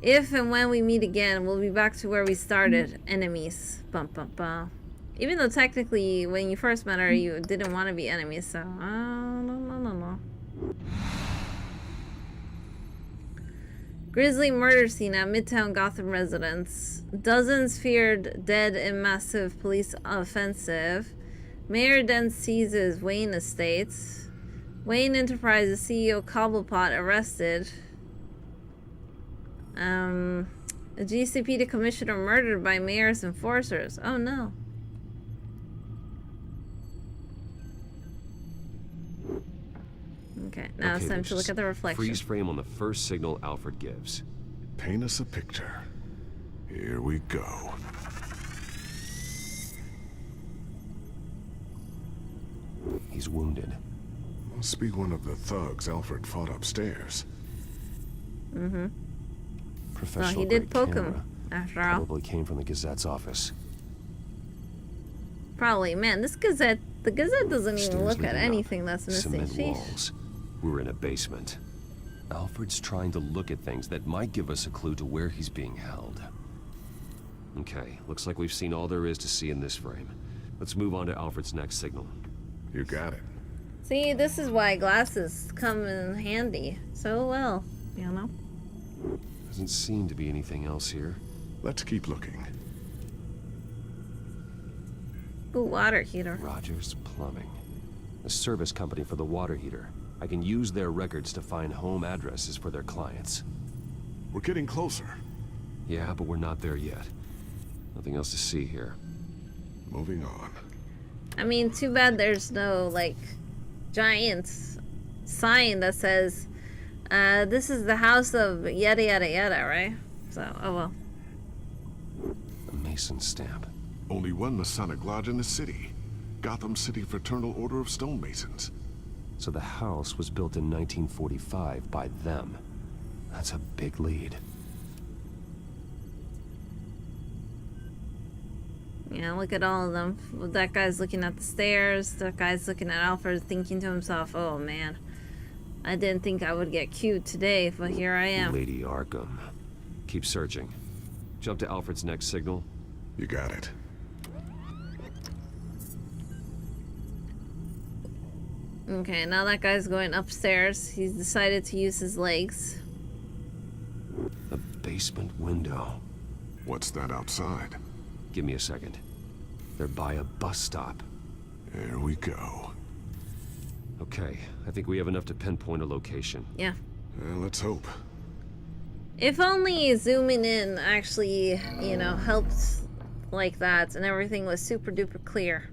If and when we meet again, we'll be back to where we started. Enemies. Bum, bum, bum. Even though technically, when you first met her, you didn't want to be enemies, so... no. Grisly murder scene at Midtown Gotham residence. Dozens feared dead in massive police offensive. Mayor then seizes Wayne Estates. Wayne Enterprises CEO Cobblepot arrested. A GCPD commissioner murdered by mayor's enforcers. Oh no. Okay, now it's time to look at the reflection. Freeze frame on the first signal Alfred gives. Paint us a picture. Here we go. He's wounded. Must be one of the thugs Alfred fought upstairs. Mm-hmm. Professional Well, he did grade poke camera. him, after all. Probably came from the Gazette's office. Probably. Man, this Gazette, the Gazette doesn't even Stairs look at leading anything up. that's missing. Cement Sheesh. walls. We're in a basement. Alfred's trying to look at things that might give us a clue to where he's being held. Okay, looks like we've seen all there is to see in this frame. Let's move on to Alfred's next signal. You got it. See, this is why glasses come in handy so well, you know? Doesn't seem to be anything else here. Let's keep looking. Ooh, water heater. Rogers Plumbing. A service company for the water heater. I can use their records to find home addresses for their clients. We're getting closer. Yeah, but we're not there yet. Nothing else to see here. Moving on. I mean, too bad there's no, like, giant sign that says, this is the house of yada yada yada, right? So, oh well. A Mason stamp. Only one Masonic lodge in the city. Gotham City Fraternal Order of Stonemasons. So the house was built in 1945 by them. That's a big lead. Yeah, look at all of them. That guy's looking at the stairs. That guy's looking at Alfred, thinking to himself, oh man, I didn't think I would get cute today, but here I am. Lady Arkham. Keep searching. Jump to Alfred's next signal. You got it. Okay, now that guy's going upstairs. He's decided to use his legs. The basement window. What's that outside? Give me a second. They're by a bus stop. There we go. Okay, I think we have enough to pinpoint a location. Yeah. Let's hope. If only zooming in actually, you know, helped like that and everything was super duper clear.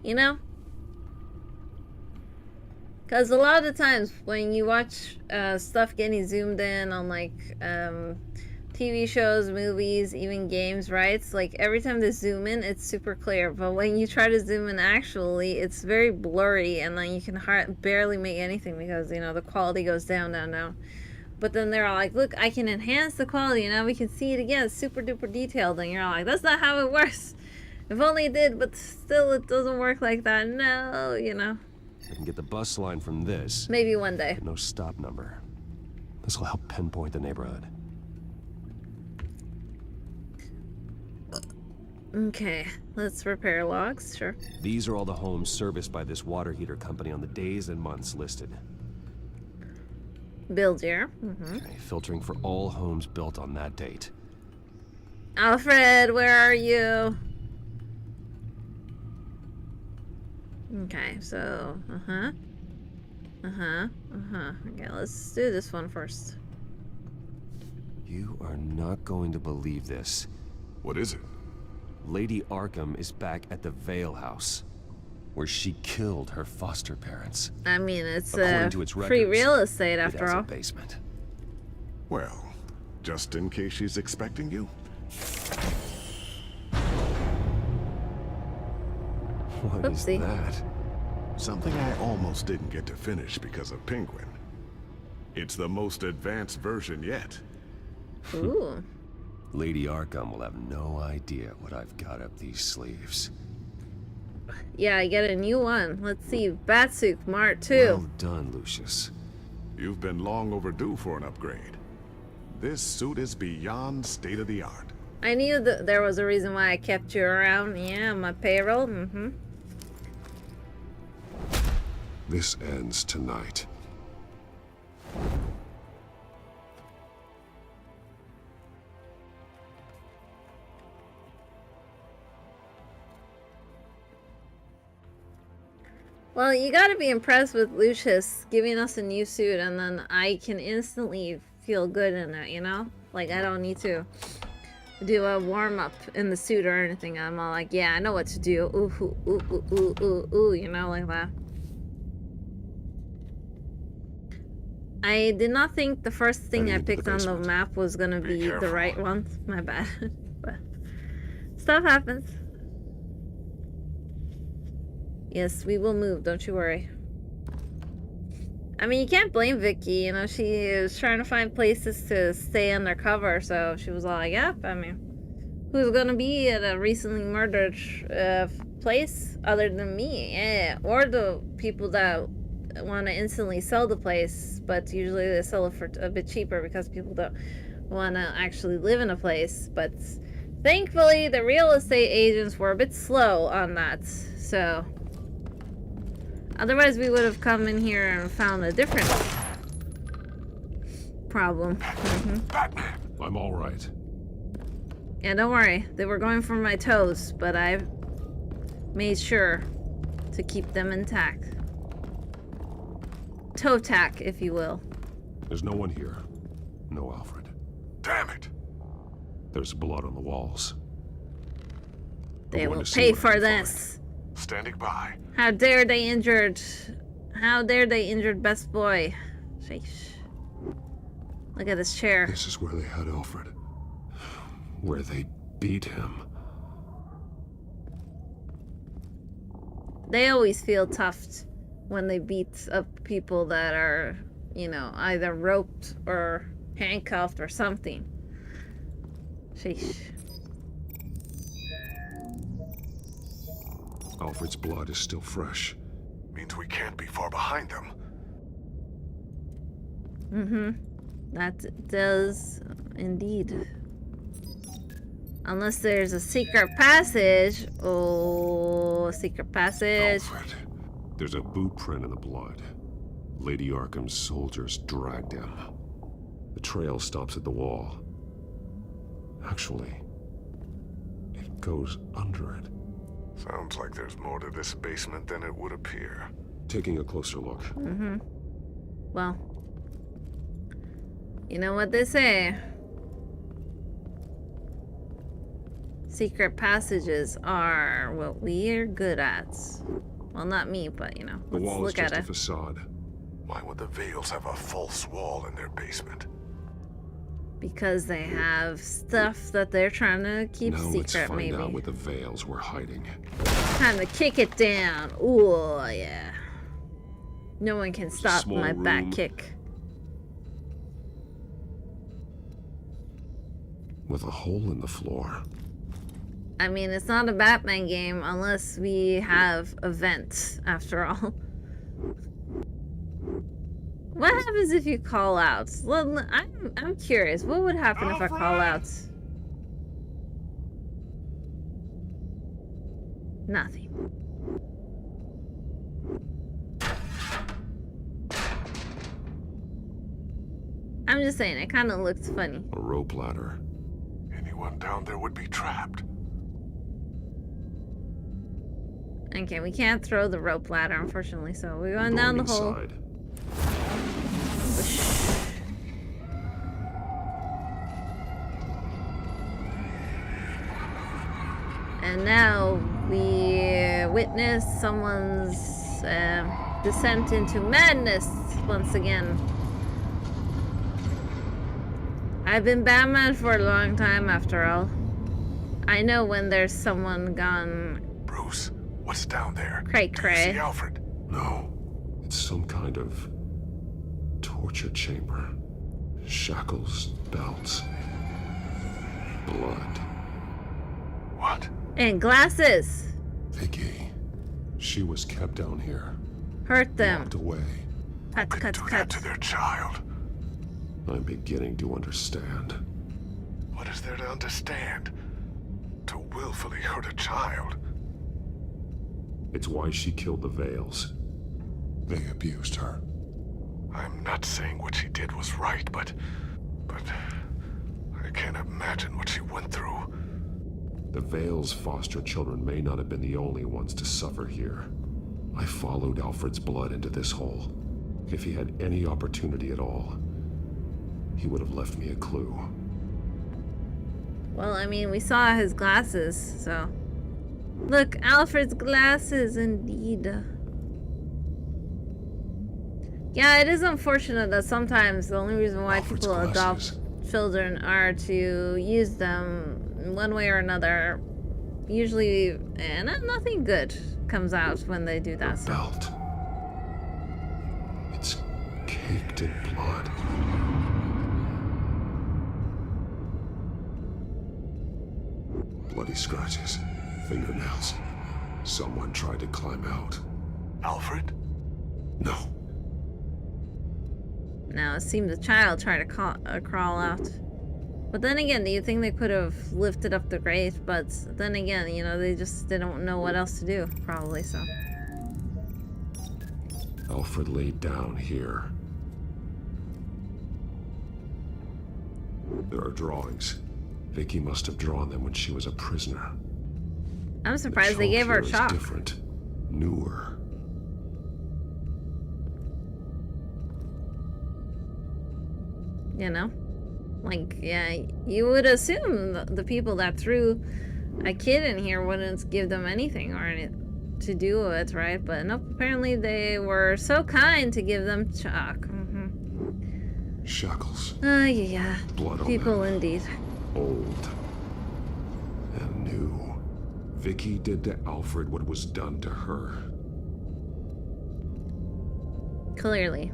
You know? Because a lot of the times when you watch stuff getting zoomed in on like TV shows, movies, even games, right? It's like every time they zoom in, it's super clear. But when you try to zoom in actually, it's very blurry and then you can barely make anything because, you know, the quality goes down, down. But then they're all like, look, I can enhance the quality. Now we can see it again. It's super duper detailed. And you're all like, that's not how it works. If only it did, but still it doesn't work like that. No, you know. I can get the bus line from this. Maybe one day. But no stop number. This will help pinpoint the neighborhood. Okay, let's repair logs, sure. These are all the homes serviced by this water heater company on the days and months listed. Build year. Okay, filtering for all homes built on that date. Alfred, where are you? Okay, so, Okay, let's do this one first. You are not going to believe this. What is it? Lady Arkham is back at the Vale House, where she killed her foster parents. I mean, it's According to its free records, real estate it after has all. a basement. Well, just in case she's expecting you. What is Oopsie. that? Something I almost didn't get to finish because of Penguin. It's the most advanced version yet. Ooh. Lady Arkham will have no idea what I've got up these sleeves. Yeah, I get a new one. Let's see, Batsuit Mart 2. Well done, Lucius. You've been long overdue for an upgrade. This suit is beyond state-of-the-art. I knew that there was a reason why I kept you around. Yeah, my payroll. This ends tonight. Well, you gotta be impressed with Lucius giving us a new suit, and then I can instantly feel good in it, you know? Like, I don't need to do a warm-up in the suit or anything. I'm all like, yeah, I know what to do. Ooh, ooh, ooh, ooh, ooh, ooh, ooh, you know, like that. I did not think the first thing I Heading into picked the on the basement. map was gonna be the careful. right one. My bad. But stuff happens. Yes, we will move, don't you worry. I mean, you can't blame Vicky, you know, she is trying to find places to stay undercover, so she was all like, yep, I mean, who's gonna be at a recently murdered place other than me? Yeah, or the people that want to instantly sell the place, but usually they sell it for a bit cheaper because people don't want to actually live in a place. But thankfully, the real estate agents were a bit slow on that, so... Otherwise, we would have come in here and found a different problem. I'm all right. Yeah, don't worry. They were going for my toes, but I made sure to keep them intact. Toe tack, if you will. There's no one here. No Alfred. Damn it! There's blood on the walls. They will pay for this. Standing by. How dare they injured best boy. Sheesh. Look at this chair. This is where they had Alfred. Where they beat him. They always feel tough when they beat up people that are, you know, either roped or handcuffed or something. Sheesh. Alfred's blood is still fresh. Means we can't be far behind them. Mm-hmm. That does indeed. Unless there's a secret passage. Oh, secret passage. Alfred. There's a boot print in the blood. Lady Arkham's soldiers dragged him. The trail stops at the wall. Actually, it goes under it. Sounds like there's more to this basement than it would appear. Taking a closer look. Mm-hmm. Well, you know what they say. Secret passages are what we're good at. Well, not me, but you know, The let's wall is look at just a it. facade. Why would the Vales have a false wall in their basement? Because they have stuff that they're trying to keep Now let's secret, find maybe. out what the Vales were hiding. Time to kick it down. Ooh, yeah. No one can stop small my back room. kick. With a hole in the floor. I mean, it's not a Batman game unless we have a vent, after all. What happens if you call out? Well, I'm curious. What would happen if I call out? Nothing. I'm just saying, it kind of looks funny. A rope ladder. Anyone down there would be trapped. Okay, we can't throw the rope ladder, unfortunately, so we're going down the hole. Inside. And now we witness someone's descent into madness once again. I've been Batman for a long time, after all. I know when there's someone gone... Bruce, what's down there? Cray-cray. See Alfred? No. It's some kind of torture chamber. Shackles, belts, blood. What? And glasses. Vicky. She was kept down here. Hurt them. Locked away. Cut, cut, Do that cut. to their child. I'm beginning to understand. What is there to understand? To willfully hurt a child? It's why she killed the Vales. They abused her. I'm not saying what she did was right, but I can't imagine what she went through. The Vales' foster children may not have been the only ones to suffer here. I followed Alfred's blood into this hole. If he had any opportunity at all, he would have left me a clue. Well, I mean, we saw his glasses, so... Look, Alfred's glasses, indeed. Yeah, it is unfortunate that sometimes the only reason why Alfred's people glasses. adopt children are to use them in one way or another. Usually, nothing good comes out when they do that. So. Belt. It's caked in blood. Bloody scratches, fingernails. Someone tried to climb out. Alfred? No. Now, it seems a child tried to crawl out. But then again, do you think they could have lifted up the grate? But then again, you know, they don't know what else to do, probably, so. Alfred laid down here. There are drawings. Vicky must have drawn them when she was a prisoner. I'm surprised they gave her here is chalk. Different, newer. You know? Like, yeah, you would assume the people that threw a kid in here wouldn't give them anything or anything to do with it, right? But nope, apparently they were so kind to give them chalk. Shackles. Yeah. Blood on People them. indeed. Old. And new. Vicky did to Alfred what was done to her. Clearly.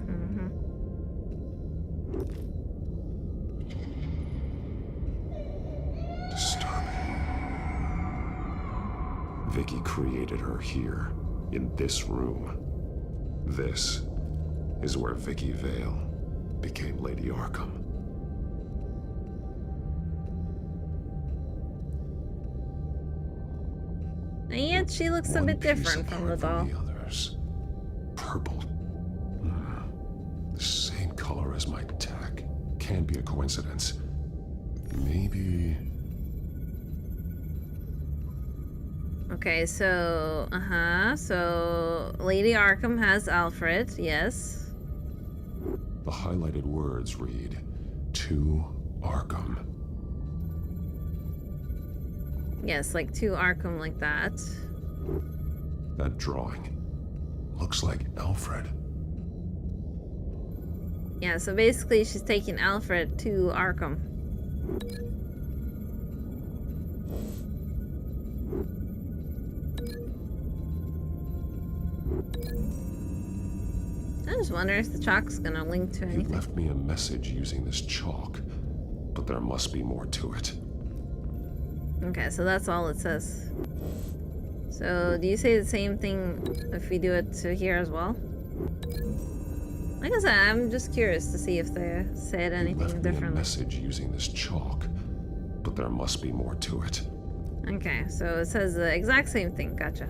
Disturbing. Vicky created her here, in this room. This is where Vicky Vale became Lady Arkham. And yet she looks a bit different from the doll. The others. Purple. The same color as my tech. Can't be a coincidence. Maybe... Okay, so, so Lady Arkham has Alfred, yes. The highlighted words read, "To Arkham." Yes, like to Arkham like that. That drawing looks like Alfred. Yeah, so basically she's taking Alfred to Arkham. I just wonder if the chalk's gonna link to He anything. left me a message using this chalk, but there must be more to it. Okay, so that's all it says. So, do you say the same thing if we do it to here as well? Like I said, I'm just curious to see if they said anything He left me a differently. message using this chalk, but there must be more to it. Okay, so it says the exact same thing. Gotcha.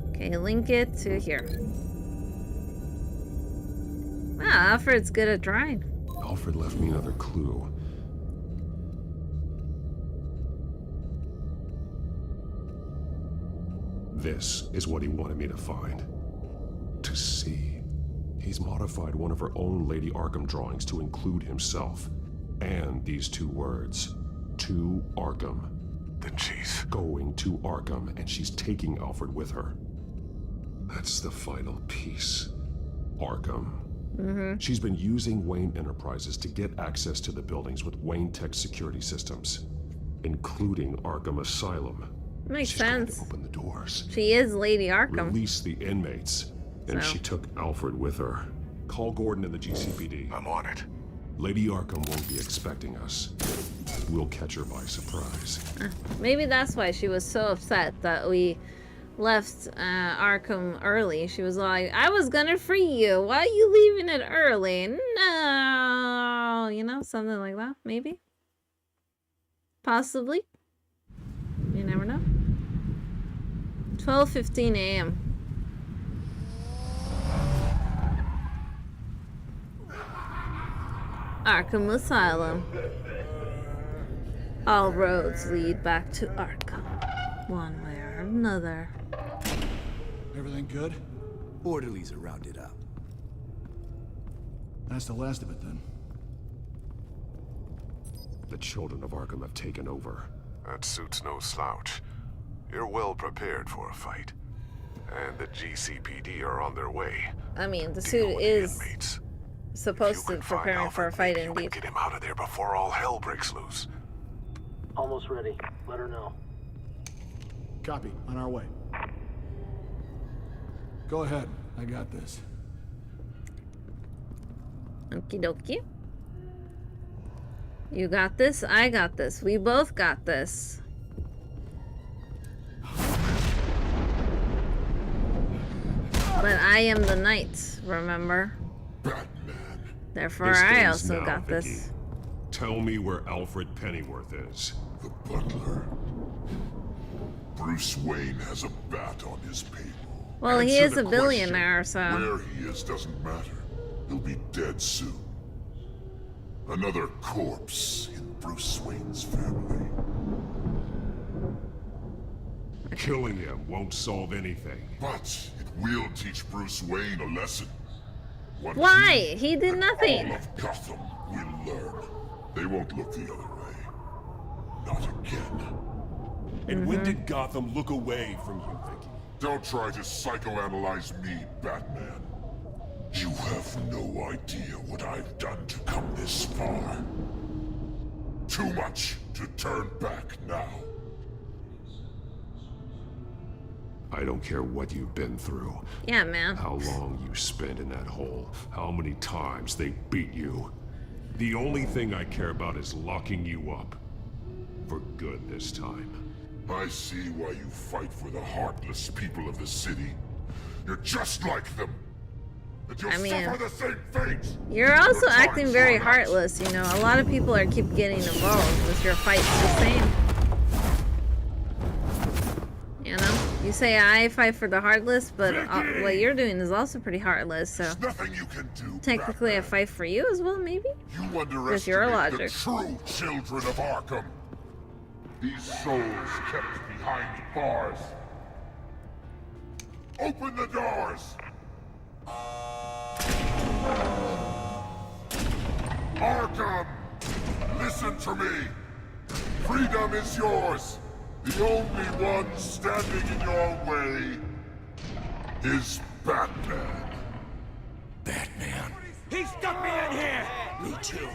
Okay, link it to here. Wow, Alfred's good at drawing. Alfred left me another clue. This is what he wanted me to find. To see. He's modified one of her own Lady Arkham drawings to include himself. And these two words. To Arkham. Then she's going to Arkham, and she's taking Alfred with her. That's the final piece. Arkham. She's been using Wayne Enterprises to get access to the buildings with Wayne Tech security systems, including Arkham Asylum. Makes She's going to sense. open the doors, She is Lady Arkham. release the inmates, and So. she took Alfred with her. Call Gordon and the GCPD. I'm on it. Lady Arkham won't be expecting us. We'll catch her by surprise. Maybe that's why she was so upset that we left Arkham early. She was like, I was gonna free you. Why are you leaving it early? No. You know, something like that, maybe. Possibly. You never know. 12:15 a.m. Arkham Asylum. All roads lead back to Arkham, one way or another. Everything good? Orderlies are rounded up. That's the last of it then. The children of Arkham have taken over. That suit's no slouch. You're well prepared for a fight. And the GCPD are on their way. I mean, the suit is supposed to prepare him for a fight indeed. Get him out of there before all hell breaks loose. Almost ready. Let her know. Copy. On our way. Go ahead. I got this. Okie dokie. You got this, I got this. We both got this. But I am the knight, remember? Batman. Therefore, I also got this. Tell me where Alfred Pennyworth is. The butler. Bruce Wayne has a bat on his payroll. Well, he is a billionaire, so... Where he is doesn't matter. He'll be dead soon. Another corpse in Bruce Wayne's family. Killing him won't solve anything. But it will teach Bruce Wayne a lesson. Why? He did nothing. All of Gotham will learn. They won't look the other way. Not again. And when did Gotham look away from you, Vicky? Don't try to psychoanalyze me, Batman. You have no idea what I've done to come this far. Too much to turn back now. I don't care what you've been through. Yeah, man. How long you spent in that hole. How many times they beat you. The only thing I care about is locking you up. For good this time. I see why you fight for the heartless people of the city. You're just like them. And you'll suffer the same fate. You're also acting very heartless, you know. A lot of people are keep getting involved with your fights the same. You know? You say I fight for the heartless, but what you're doing is also pretty heartless, so... There's nothing you can do, technically I fight for you as well, maybe? You underestimate your logic. The true children of Arkham. These souls kept behind bars. Open the doors! Arkham! Listen to me! Freedom is yours! The only one standing in your way is Batman. Batman. He stuck me in here! Me too.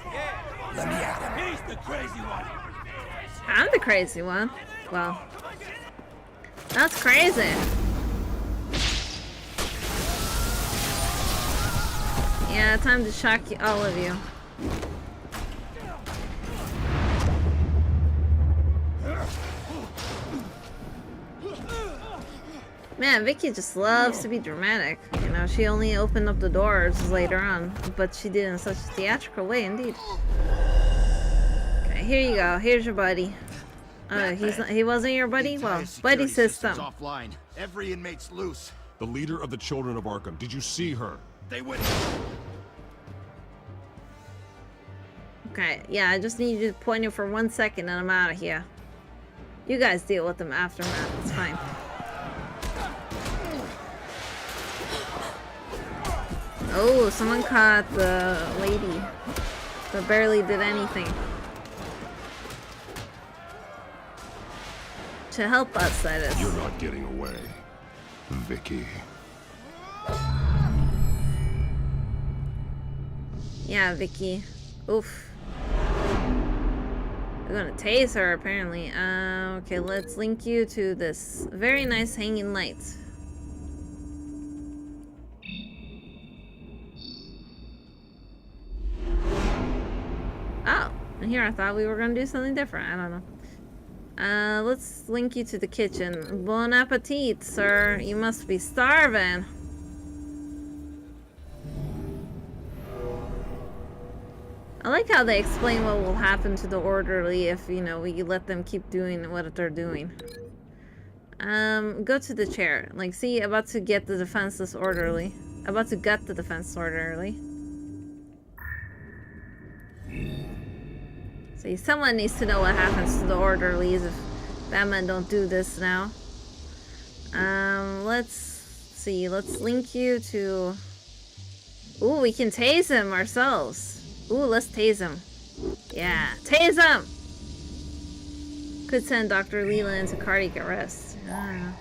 Let me at him. He's the crazy one. I'm the crazy one. Well, that's crazy. Yeah, time to shock all of you. Man, Vicky just loves to be dramatic. You know, she only opened up the doors later on, but she did it in such a theatrical way, indeed. Okay, here you go. Here's your buddy. He wasn't your buddy? Well, buddy system. Offline. Every inmate's loose. The leader of the Children of Arkham. Did you see her? They went. Okay, yeah, I just need you to point you for 1 second and I'm out of here. You guys deal with them aftermath. It's fine. Oh, someone caught the lady that barely did anything to help us, that is. You're not getting away, Vicky. Yeah, Vicky. Oof. We're gonna tase her, apparently. Okay, let's link you to this very nice hanging light. Oh, and here I thought we were gonna do something different. I don't know. Let's link you to the kitchen. Bon appetit, sir. You must be starving. I like how they explain what will happen to the orderly if, you know, we let them keep doing what they're doing. Go to the chair. Like, see, about to get the defenseless orderly. About to gut the defenseless orderly. See, someone needs to know what happens to the orderlies if Batman don't do this now. Let's see. Let's link you to... Ooh, we can tase him ourselves. Ooh, let's tase him. Yeah, tase him! Could send Dr. Leland into cardiac arrest.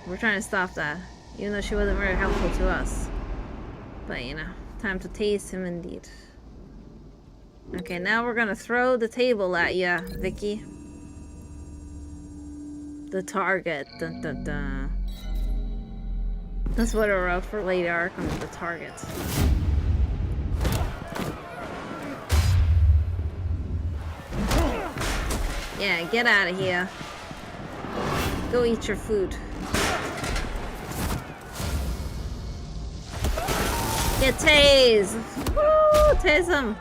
We're trying to stop that. Even though she wasn't very helpful to us. But, you know, time to taste him indeed. Okay, now we're gonna throw the table at ya, Vicky. The target. Dun dun dun. That's what I wrote for Lady Arkham, the target. Yeah, get out of here. Go eat your food. Get tased! Woo! Tase him!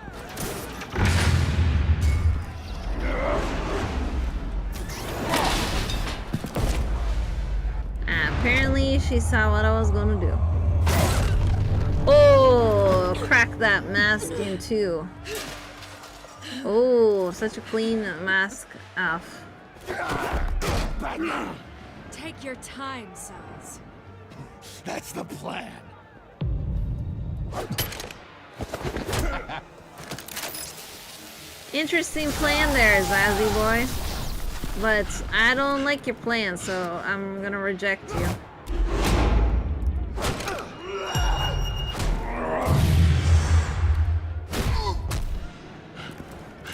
Apparently, she saw what I was gonna do. Oh! Crack that mask in two. Oh, such a clean mask off. Take your time, Sons. That's the plan. Interesting plan there, Zazzy boy. But I don't like your plan, so I'm gonna reject you.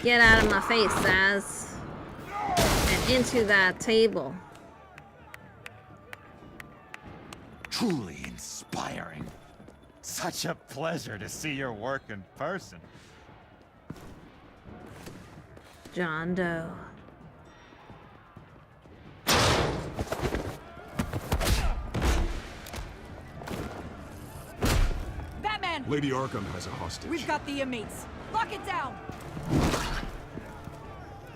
Get out of my face, Zaz. And into that table. Truly inspiring. Such a pleasure to see your work in person. John Doe. Batman! Lady Arkham has a hostage. We've got the inmates. Lock it down!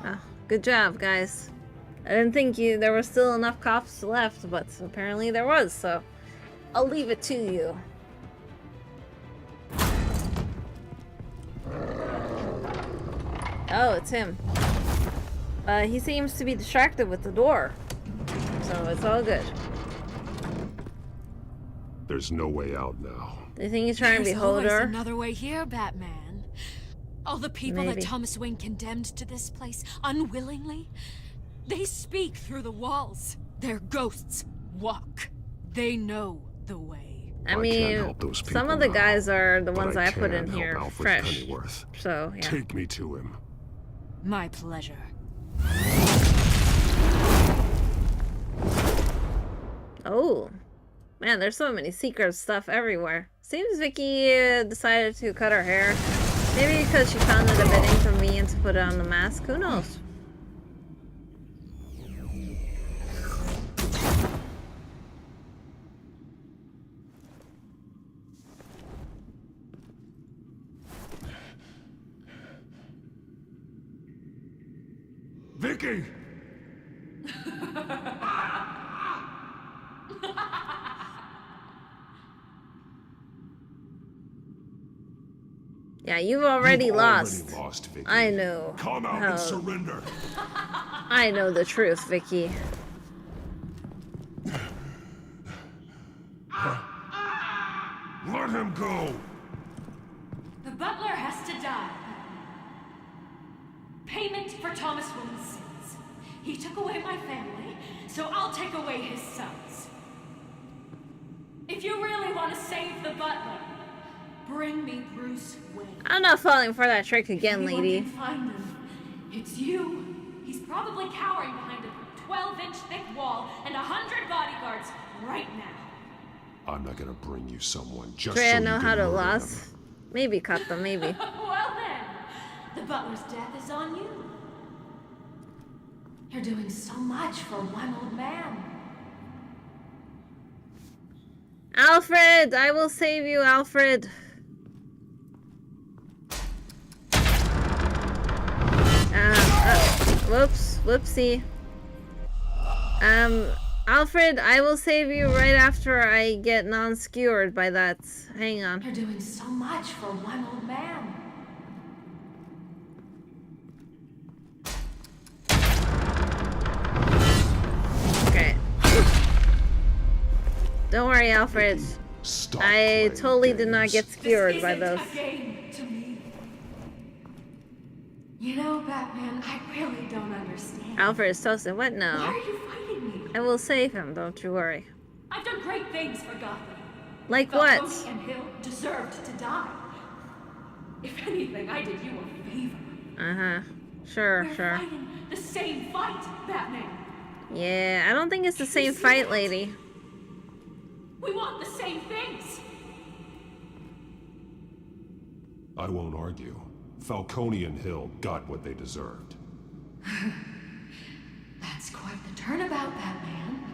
Oh, good job, guys. I didn't think there were still enough cops left, but apparently there was, so I'll leave it to you. Oh, it's him. He seems to be distracted with the door, so it's all good. There's no way out now. Do you think he's trying to There's behold always her? another way here, Batman. All the people Maybe. that Thomas Wayne condemned to this place unwillingly, they speak through the walls. Their ghosts walk. They know the way. I mean, some of the guys are the ones I put in here fresh. So, yeah. Take me to him. My pleasure. Oh. Man, there's so many secret stuff everywhere. Seems Vicky decided to cut her hair. Maybe because she found it a bit inconvenient to put on the mask. Who knows? Vicky! Yeah, you've already lost. Vicky. I know. Come out and surrender. I know the truth, Vicky. Let him go. The butler has to die. Payment for Thomas Wayne's sins. He took away my family, so I'll take away his sons. If you really want to save the butler, bring me Bruce Wayne. I'm not falling for that trick again, Anyone lady. can find him. It's you. He's probably cowering behind a 12-inch thick wall and 100 bodyguards right now. I'm not gonna bring you someone just Drea so you know can how to murder lost. them. Maybe cut them, maybe. Well then, the butler's death is on you. You're doing so much for one old man. Alfred! I will save you, Alfred! Whoops. Whoopsie. Alfred, I will save you right after I get non-skewered by that. Hang on. You're doing so much for one old man. Okay. Don't worry, Alfred. I totally did not get skewered by those. A game to me. You know, Batman, I really don't understand. Alfred is toasted. What? Why No. are you fighting me? I will save him, don't you worry. I've done great things for Gotham. Like what? Falcone and Hill deserved to die. If anything, I did you a favor. Uh-huh. Sure, We're sure. fighting the same fight, Batman. Yeah, I don't think it's the same fight, lady. We want the same things. I won't argue. Falcone and Hill got what they deserved. That's quite the turnabout, Batman.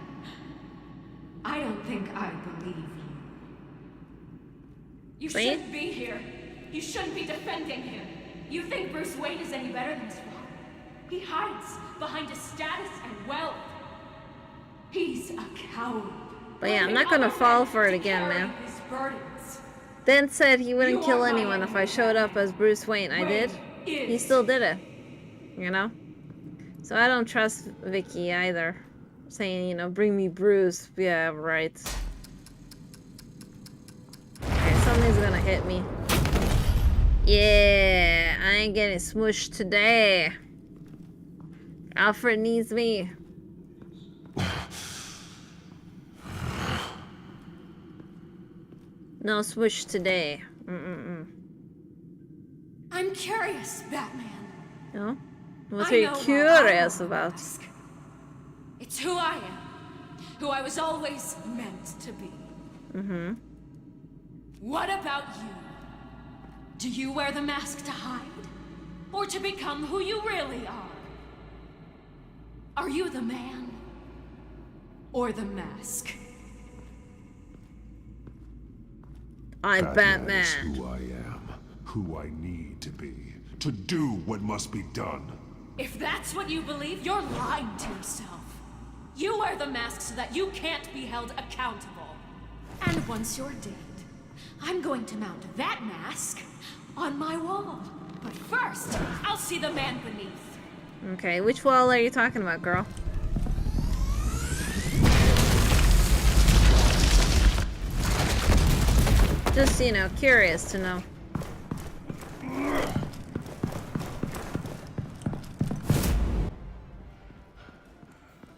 I don't think I believe you. You shouldn't be here. You shouldn't be defending him. You think Bruce Wayne is any better than his father? He hides behind his status and wealth. He's a coward. But yeah, I'm not gonna fall for it again, man. Then said he wouldn't kill anyone if I showed up as Bruce Wayne. I did. He still did it. You know? So I don't trust Vicky either. Saying, you know, bring me Bruce. Yeah, right. Okay, something's gonna hit me. Yeah, I ain't getting smushed today. Alfred needs me. No smush today. I'm curious, Batman. No? What are you curious about? It's who I am. Who I was always meant to be. Mm-hmm. What about you? Do you wear the mask to hide? Or to become who you really are? Are you the man? Or the mask? I'm Batman. Is who I am, who I need to be, to do what must be done. If that's what you believe, you're lying to yourself. You wear the mask so that you can't be held accountable. And once you're dead, I'm going to mount that mask on my wall. But first, I'll see the man beneath. Okay, which wall are you talking about, girl? Just, you know, curious to know.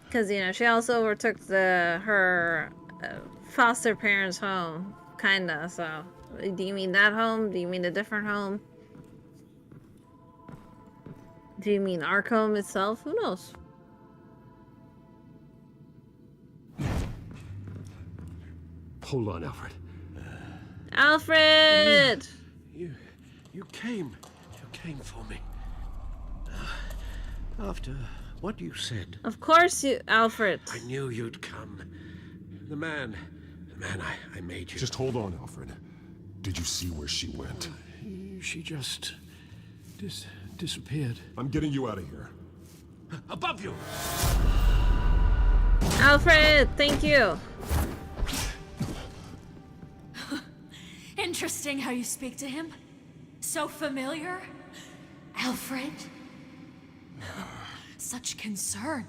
Because, you know, she also overtook her foster parents' home, kinda, so. Do you mean that home? Do you mean a different home? Do you mean Arkham itself? Who knows? Hold on, Alfred. Alfred! You came for me. After what you said. Of course you, Alfred. I knew you'd come. The man I made you. Just hold on, Alfred. Did you see where she went? She just disappeared. I'm getting you out of here. Above you! Alfred, thank you. Interesting how you speak to him. So familiar. Alfred. Such concern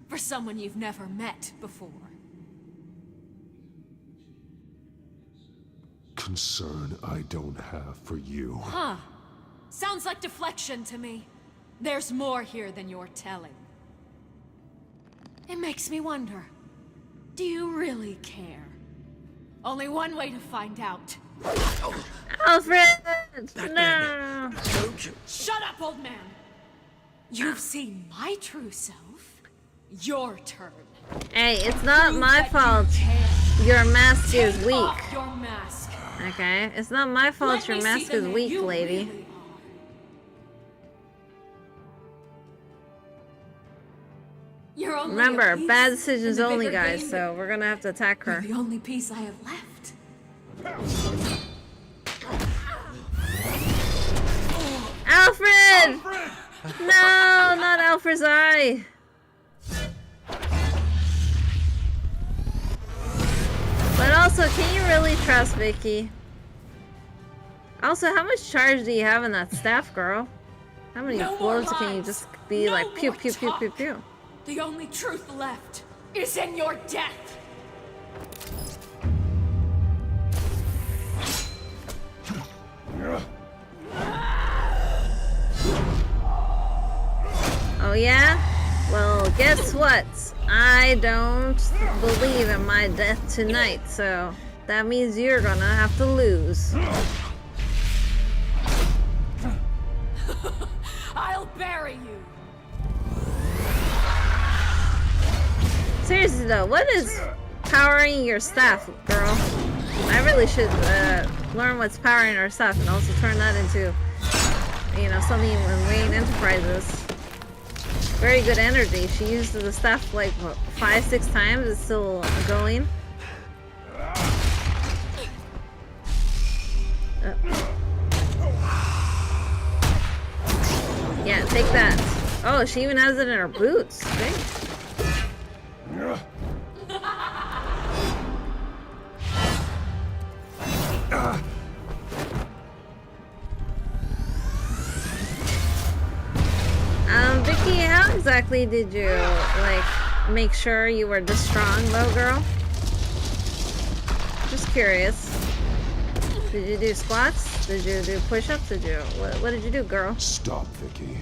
for someone you've never met before. Concern I don't have for you. Huh. Sounds like deflection to me. There's more here than you're telling. It makes me wonder. Do you really care? Only one way to find out. Alfred! No! Shut up, old man! You've seen my true self. Your turn. Hey, it's not my fault your mask is Take weak. off your mask. Okay? It's not my fault Let your me see mask the is man weak, you lady. really You're only Remember, a piece bad in decisions the only, bigger guys, game so we're gonna have to attack her. You're the only piece I have left. Alfred! No, not Alfred's eye. But also, can you really trust Vicky? Also, how much charge do you have in that staff, girl? How many No blows more can you lies. just be No like pew more pew pew talk. pew pew? The only truth left is in your death. Oh yeah? Well, guess what? I don't believe in my death tonight, so that means you're gonna have to lose. I'll bury you. Seriously though, what is powering your staff, girl? I really should learn what's powering our staff and also turn that into, you know, something in Wayne Enterprises. Very good energy. She used the staff like what, 5-6 times. It's still going. Yeah, take that. Oh, she even has it in her boots. Dang. Vicky, how exactly did you, like, make sure you were this strong, though, girl? Just curious. Did you do squats? Did you do push-ups? What did you do, girl? Stop, Vicky.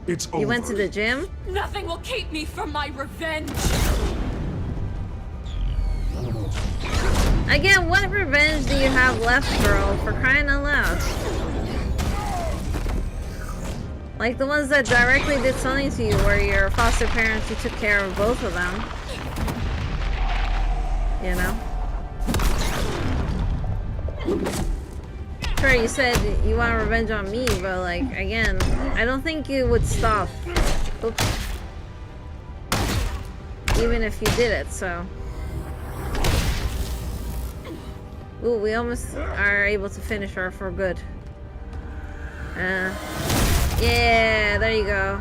It's over. You went to the gym? Nothing will keep me from my revenge. Again, what revenge do you have left, girl? For crying out loud. Like the ones that directly did something to you, where your foster parents, you took care of both of them. You know? Sure, you said you want revenge on me, but like, again, I don't think you would stop. Oops. Even if you did it, so. Ooh, we almost are able to finish her for good. Yeah, there you go.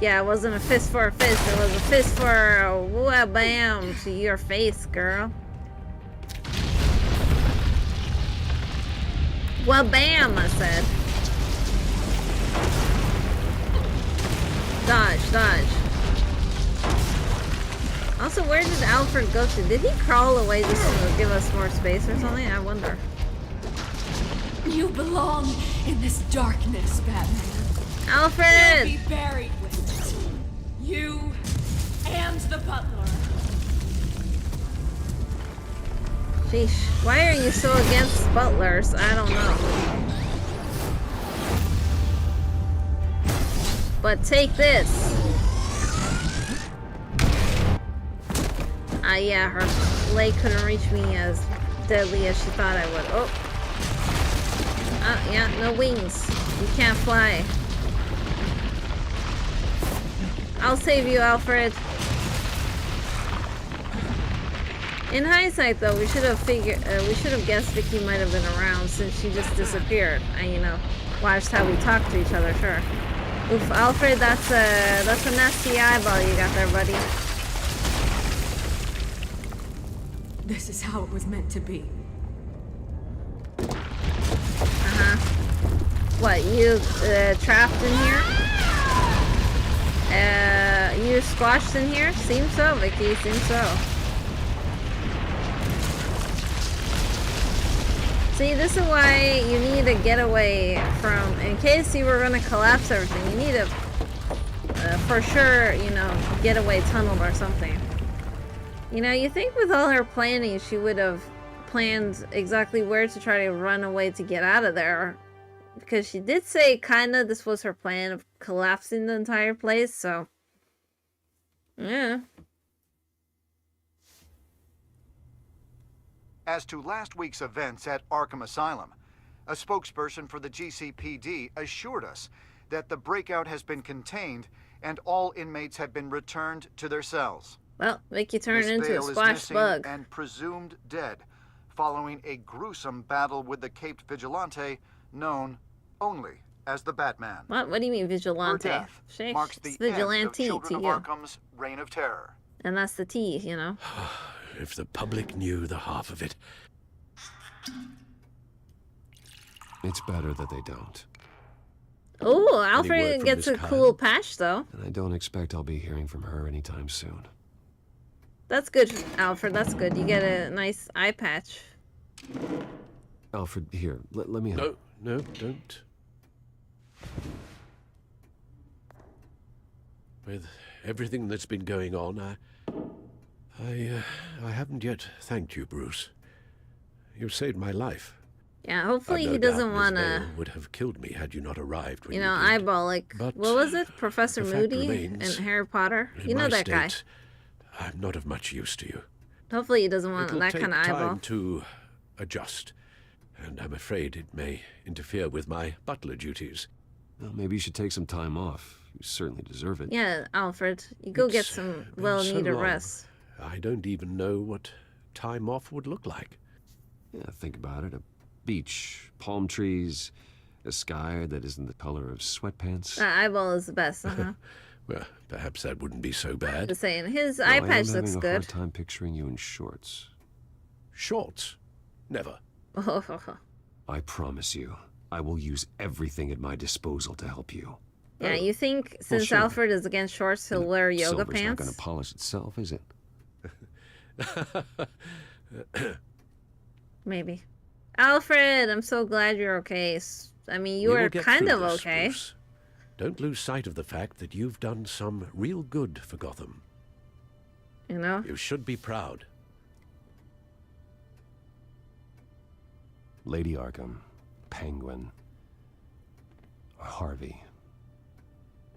Yeah, it wasn't a fist for a fist, it was a fist for a wha-bam to your face, girl. Well, bam, I said. Dodge, dodge. Also, where did Alfred go to? Did he crawl away just to give us more space or something? I wonder. You belong in this darkness, Batman. Alfred! You'll be buried with it. You and the butler. Sheesh. Why are you so against butlers? I don't know. But take this. Yeah, her blade couldn't reach me as deadly as she thought I would. Oh. Yeah, no wings. You can't fly. I'll save you, Alfred. In hindsight, though, we should have guessed Vicky might have been around since she just disappeared. And you know, watched how we talked to each other. Sure. Oof, Alfred, that's a nasty eyeball you got there, buddy. This is how it was meant to be. What, you trapped in here? You squashed in here? Seems so, Vicky, seems so. See, this is why you need to get away from, in case you were gonna collapse everything, you need to, for sure, you know, get away tunnel or something. You know, you think with all her planning, she would have planned exactly where to try to run away to get out of there. Because she did say kinda this was her plan of collapsing the entire place, so. Yeah. As to last week's events at Arkham Asylum, a spokesperson for the GCPD assured us that the breakout has been contained and all inmates have been returned to their cells. Well, Vicky turned Miss into Vale a splash is missing bug. and presumed dead, following a gruesome battle with the caped vigilante known only as the Batman. What do you mean vigilante? Her death Sheesh, marks the it's vigilante end of Children to of you. Arkham's reign of terror. And that's the T, you know. If the public knew the half of it. It's better that they don't. Oh, Any word Alfred from gets Miss a cool patch, though. And I don't expect I'll be hearing from her anytime soon. That's good, Alfred. That's good. You get a nice eye patch. Alfred, here, let me help. No, don't. with everything that's been going on, I haven't yet thanked you, Bruce. You saved my life. Yeah, hopefully No he doubt doesn't Ms. want to, Vale would have killed me had you not arrived when you you know, did. eyeball, like, But what was it? Professor the fact Moody remains, in Harry Potter? in You know my that guy. state, I'm not of much use to you. Hopefully he doesn't want It'll that take kind of eyeball. time to adjust, and I'm afraid it may interfere with my butler duties. Well, maybe you should take some time off. You certainly deserve it. Yeah, Alfred, you go get It's some been well-needed so long. rest. I don't even know what time off would look like. Yeah, think about it. A beach, palm trees, a sky that isn't the color of sweatpants. Eyeball is the best, Well, perhaps that wouldn't be so bad. Just saying, his No, eye I am patch having looks a good. hard time picturing you in shorts. Shorts? Never. I promise you, I will use everything at my disposal to help you. Yeah, you think since sure. Alfred is against shorts, he'll wear yoga Silver's not pants? going to polish itself, is it? Maybe. Alfred, I'm so glad you're okay. I mean, you We will were get kind through of this, okay. Bruce. Don't lose sight of the fact that you've done some real good for Gotham. You know? You should be proud. Lady Arkham, Penguin, Harvey.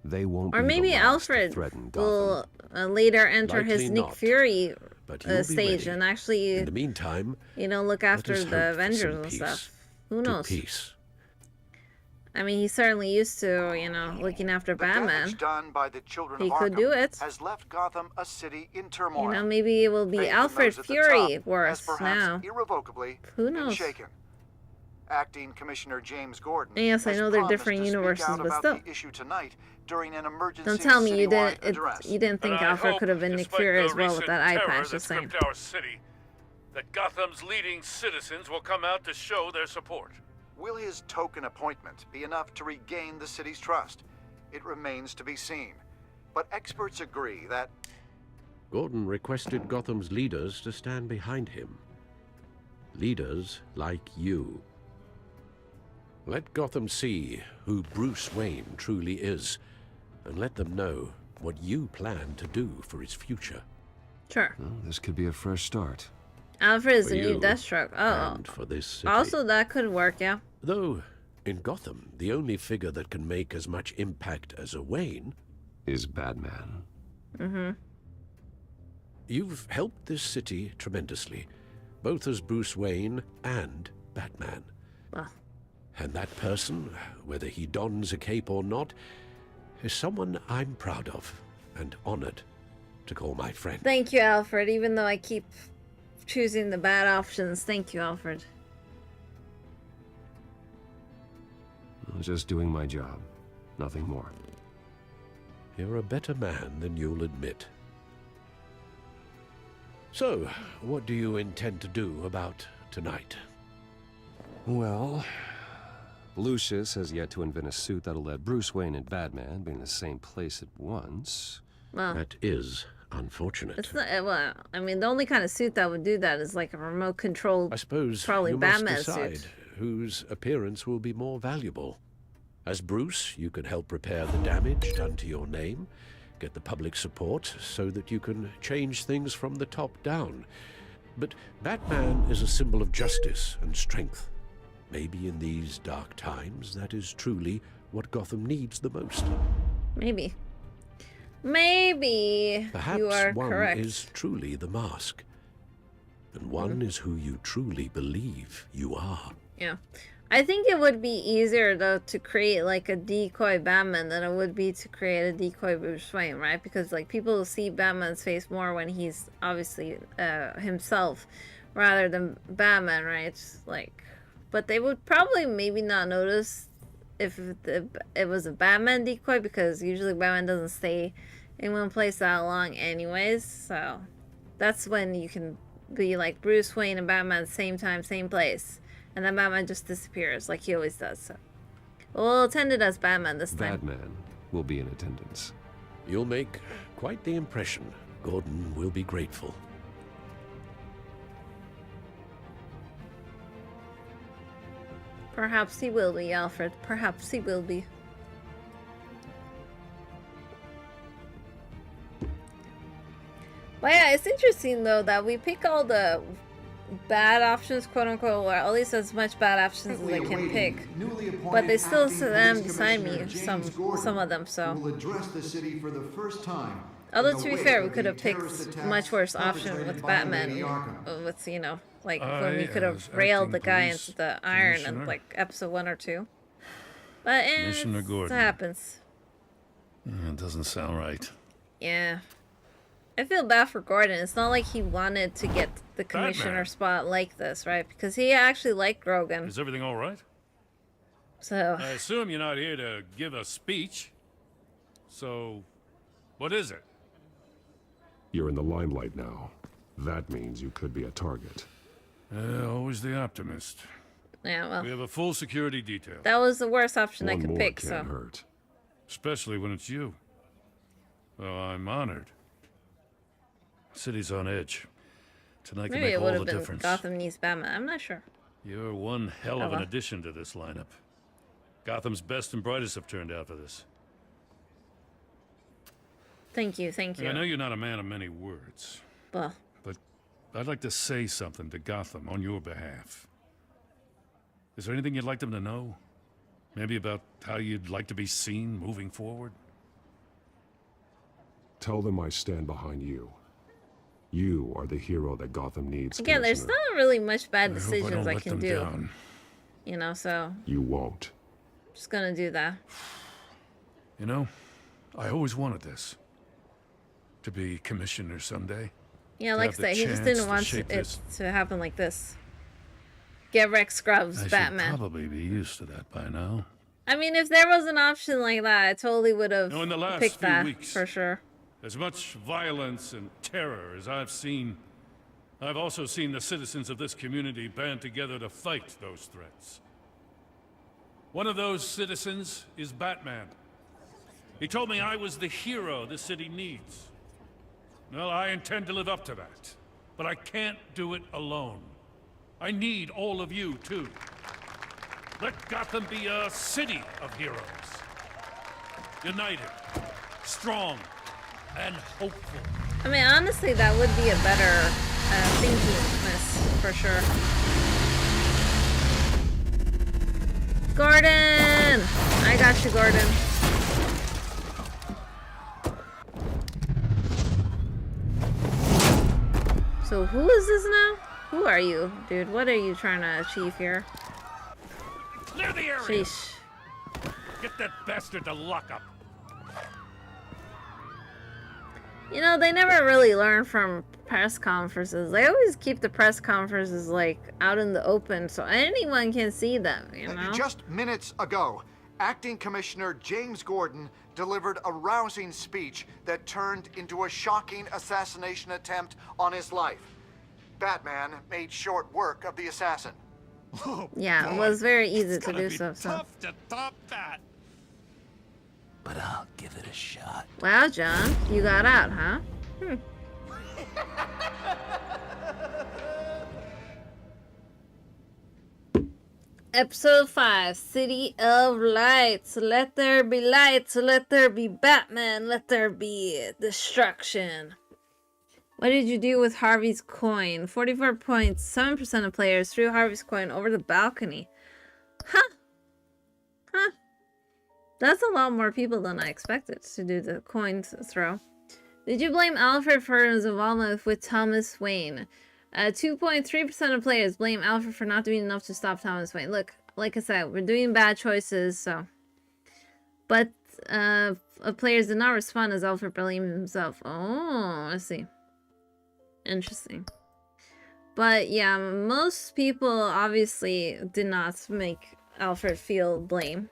They won't Or be maybe the last to Alfred threaten will Gotham. later enter Likely his Nick not, Fury but you'll be stage ready. and actually, In the meantime, you know, look let after us the hope for Avengers some and peace. stuff. Who to knows? peace. I mean, he's certainly used to, you know, looking after The Batman. damage done by the children He of could Arkham do it. has left Gotham a city in turmoil. You know, maybe it will be Faith in Alfred those at the Fury top worse has perhaps now. irrevocably Who been knows? shaken. Acting Commissioner James Gordon. Yes, I has know they're promised different to speak universes, out but about still. the issue tonight during an emergency Don't tell me you citywide didn't. address. You didn't think And I Alfred hope, could have been Nick despite Fury the as well with recent that eye terror patch. that Just saying. gripped our city, that Gotham's leading citizens will come out to show their support. Will his token appointment be enough to regain the city's trust? It remains to be seen. But experts agree that Gordon requested Gotham's leaders to stand behind him. Leaders like you. Let Gotham see who Bruce Wayne truly is, and let them know what you plan to do for its future. Sure. Well, this could be a fresh start. Alfred is For the new you, Deathstroke. Oh. and for this city. Also, that could work, yeah. Though, in Gotham, the only figure that can make as much impact as a Wayne is Batman. Mm-hmm. You've helped this city tremendously, both as Bruce Wayne and Batman. Well. And that person, whether he dons a cape or not, is someone I'm proud of and honored to call my friend. Thank you, Alfred. Even though I keep choosing the bad options, thank you, Alfred. I was just doing my job. Nothing more. You're a better man than you'll admit. So, what do you intend to do about tonight? Well, Lucius has yet to invent a suit that'll let Bruce Wayne and Batman be in the same place at once. Well, that is unfortunate. It's not, well, I mean, the only kind of suit that would do that is like a remote controlled. I suppose probably you Batman must decide suit. whose appearance will be more valuable. As Bruce, you can help repair the damage done to your name, get the public support so that you can change things from the top down. But Batman is a symbol of justice and strength. Maybe in these dark times, that is truly what Gotham needs the most. Maybe. Maybe Perhaps you are one correct. is truly the mask, and one is who you truly believe you are. Yeah. I think it would be easier, though, to create, like, a decoy Batman than it would be to create a decoy Bruce Wayne, right? Because, like, people will see Batman's face more when he's, obviously, himself, rather than Batman, right? Like, but they would probably maybe not notice if it was a Batman decoy, because usually Batman doesn't stay in one place that long anyways, so that's when you can be, like, Bruce Wayne and Batman same time, same place. And then Batman just disappears, like he always does. So, we'll attend it as Batman this time. Batman will be in attendance. You'll make quite the impression. Gordon will be grateful. Perhaps he will be, Alfred. Perhaps he will be. But yeah, it's interesting though that we pick all the bad options, quote unquote, or at least as much bad options as I can pick. But they still decide me some of them. So. Will address the city for the first time. Although to be fair, we could have picked much worse option with Batman, with like when we could have railed the guy into the iron in like episode 1 or 2. But it happens. It doesn't sound right. Yeah. I feel bad for Gordon. It's not like he wanted to get the commissioner spot like this, right? Because he actually liked Grogan. Is everything all right? So... I assume you're not here to give a speech. So, what is it? You're in the limelight now. That means you could be a target. Always the optimist. Yeah, well... We have a full security detail. That was the worst option I One could more pick, can't so... hurt. Especially when it's you. Well, I'm honored. City's on edge. Tonight can Maybe make it would all have the been difference. Gotham needs Batman. I'm not sure. You're one hell of an addition to this lineup. Gotham's best and brightest have turned out for this. Thank you, thank you. I know you're not a man of many words. Well. But I'd like to say something to Gotham on your behalf. Is there anything you'd like them to know? Maybe about how you'd like to be seen moving forward? Tell them I stand behind you. You are the hero that Gotham needs. Again, there's not really much bad decisions I can do. Down. You know, so... You won't. I'm just gonna do that. You know, I always wanted this. To be commissioner someday. Yeah, like I said, he just didn't want it to happen like this. Get Rex Scrubs, Batman. I should probably be used to that by now. I mean, if there was an option like that, I totally would have in the last picked few that, weeks, for sure. As much violence and terror as I've seen, I've also seen the citizens of this community band together to fight those threats. One of those citizens is Batman. He told me I was the hero this city needs. Well, I intend to live up to that, but I can't do it alone. I need all of you, too. Let Gotham be a city of heroes. United, strong, and hopeful. I mean, honestly, that would be a better thinkingness, for sure. Gordon! I got you, Gordon. So who is this now? Who are you, dude? What are you trying to achieve here? Clear the area! Sheesh. Get that bastard to lock up. You know, they never really learn from press conferences. They always keep the press conferences, like, out in the open so anyone can see them, you know? Just minutes ago, Acting Commissioner James Gordon delivered a rousing speech that turned into a shocking assassination attempt on his life. Batman made short work of the assassin. Yeah, it was very easy to do so. Tough to top that. But I'll give it a shot. Wow, John, you got out, huh? Episode 5, City of Lights. Let there be lights, let there be Batman, let there be destruction. What did you do with Harvey's coin? 44.7% of players threw Harvey's coin over the balcony. Huh. That's a lot more people than I expected to do the coin throw. Did you blame Alfred for his involvement with Thomas Wayne? 2.3% of players blame Alfred for not doing enough to stop Thomas Wayne. Look, like I said, we're doing bad choices, so... But, players did not respond as Alfred blamed himself. Oh, I see. Interesting. But, yeah, most people obviously did not make Alfred feel blame.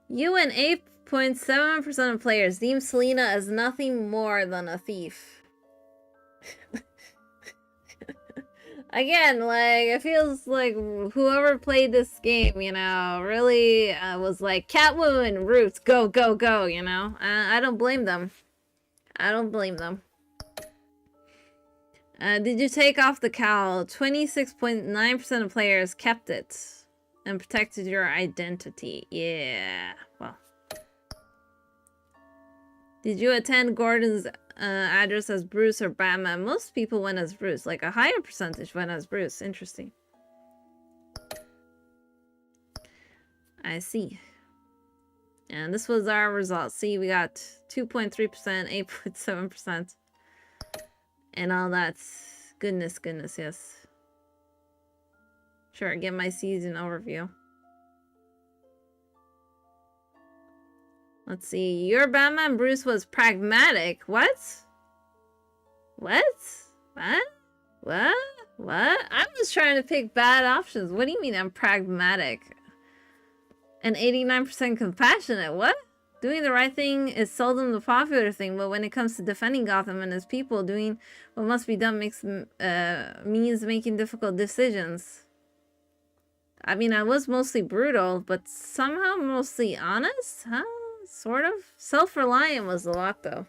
You and 8.7% of players deem Selina as nothing more than a thief. Again, like, it feels like whoever played this game, you know, really was like, Catwoman, Roots, go, go, go, you know? I don't blame them. I don't blame them. Did you take off the cowl? 26.9% of players kept it and protected your identity. Yeah, well. Did you attend Gordon's address as Bruce or Batman. Most people went as Bruce. Like a higher percentage went as Bruce. Interesting. I see. And this was our result. See, we got 2.3%, 8.7%. And all that. Goodness, yes. Sure, get my season overview. Let's see. Your Batman Bruce was pragmatic. What? What? I was trying to pick bad options. What do you mean I'm pragmatic? And 89% compassionate. What? Doing the right thing is seldom the popular thing, but when it comes to defending Gotham and his people, doing what must be done means making difficult decisions. I mean, I was mostly brutal, but somehow mostly honest? Huh? Sort of. Self-reliant was a lot, though.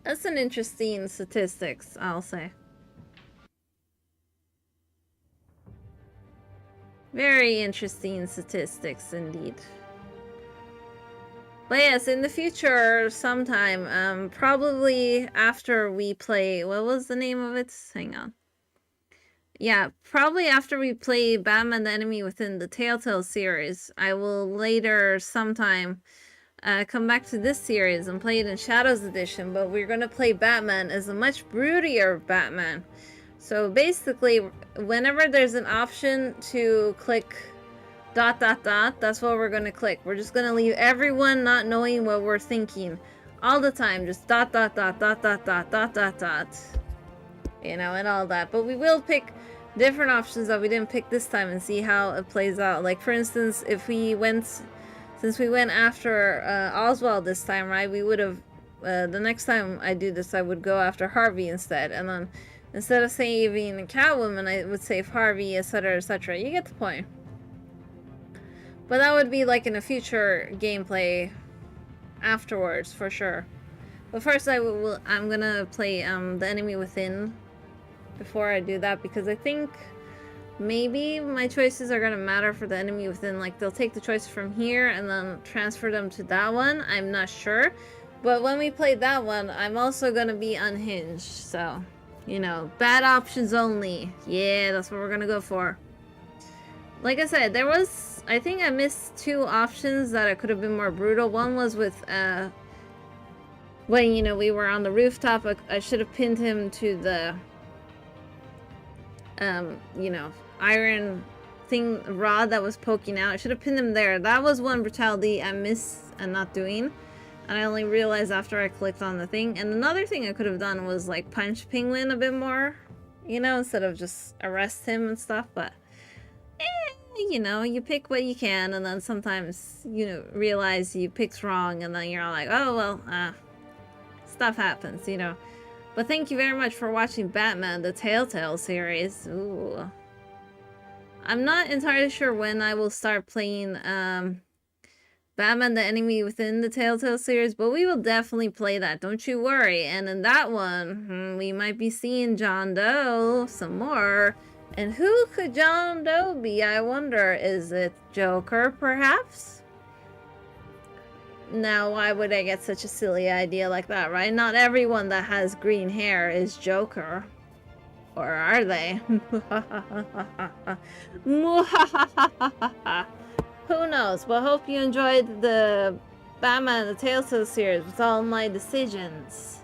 That's an interesting statistics, I'll say. Very interesting statistics, indeed. But yes, in the future, sometime, probably after we play... What was the name of it? Hang on. Yeah, probably after we play Batman the Enemy Within the Telltale series, I will later sometime come back to this series and play it in Shadows Edition, but we're going to play Batman as a much broodier Batman. So basically, whenever there's an option to click ... that's what we're going to click. We're just going to leave everyone not knowing what we're thinking all the time. Just ... You know, and all that. But we will pick different options that we didn't pick this time and see how it plays out. Like, for instance, if we went... Since we went after Oswald this time, right? We would have... the next time I do this, I would go after Harvey instead. And then, instead of saving Catwoman, I would save Harvey, etc., etc. You get the point. But that would be like in a future gameplay afterwards, for sure. But first, I'm gonna play The Enemy Within before I do that, because I think maybe my choices are gonna matter for The Enemy Within. Like, they'll take the choices from here and then transfer them to that one. I'm not sure. But when we play that one, I'm also gonna be unhinged. So, you know, bad options only. Yeah, that's what we're gonna go for. Like I said, there was... I think I missed 2 options that I could have been more brutal. One was with... when, you know, we were on the rooftop, I should have pinned him to the... you know, iron thing, rod that was poking out. I should have pinned him there. That was one brutality I missed and not doing. And I only realized after I clicked on the thing. And another thing I could have done was, like, punch Penguin a bit more. You know, instead of just arrest him and stuff. But, you know, you pick what you can. And then sometimes, you know, realize you picked wrong. And then you're all like, oh, well, stuff happens, you know. But thank you very much for watching Batman, the Telltale series. Ooh. I'm not entirely sure when I will start playing Batman, the Enemy Within the Telltale series, but we will definitely play that, don't you worry. And in that one, we might be seeing John Doe some more. And who could John Doe be, I wonder? Is it Joker, perhaps? Now, why would I get such a silly idea like that, right? Not everyone that has green hair is Joker. Or are they? Who knows? But hope you enjoyed the Batman the Telltale series with all my decisions.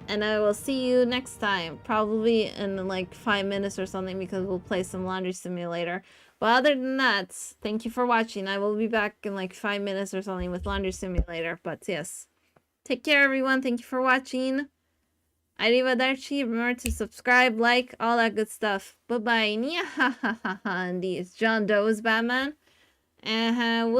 And I will see you next time. Probably in like 5 minutes or something, because we'll play some Laundry Simulator. But other than that, thank you for watching. I will be back in like 5 minutes or something with Laundry Simulator. But yes, take care, everyone. Thank you for watching. Arrivederci. Remember to subscribe, like, all that good stuff. Bye-bye. Indeed, it's John Doe's Batman. And we'll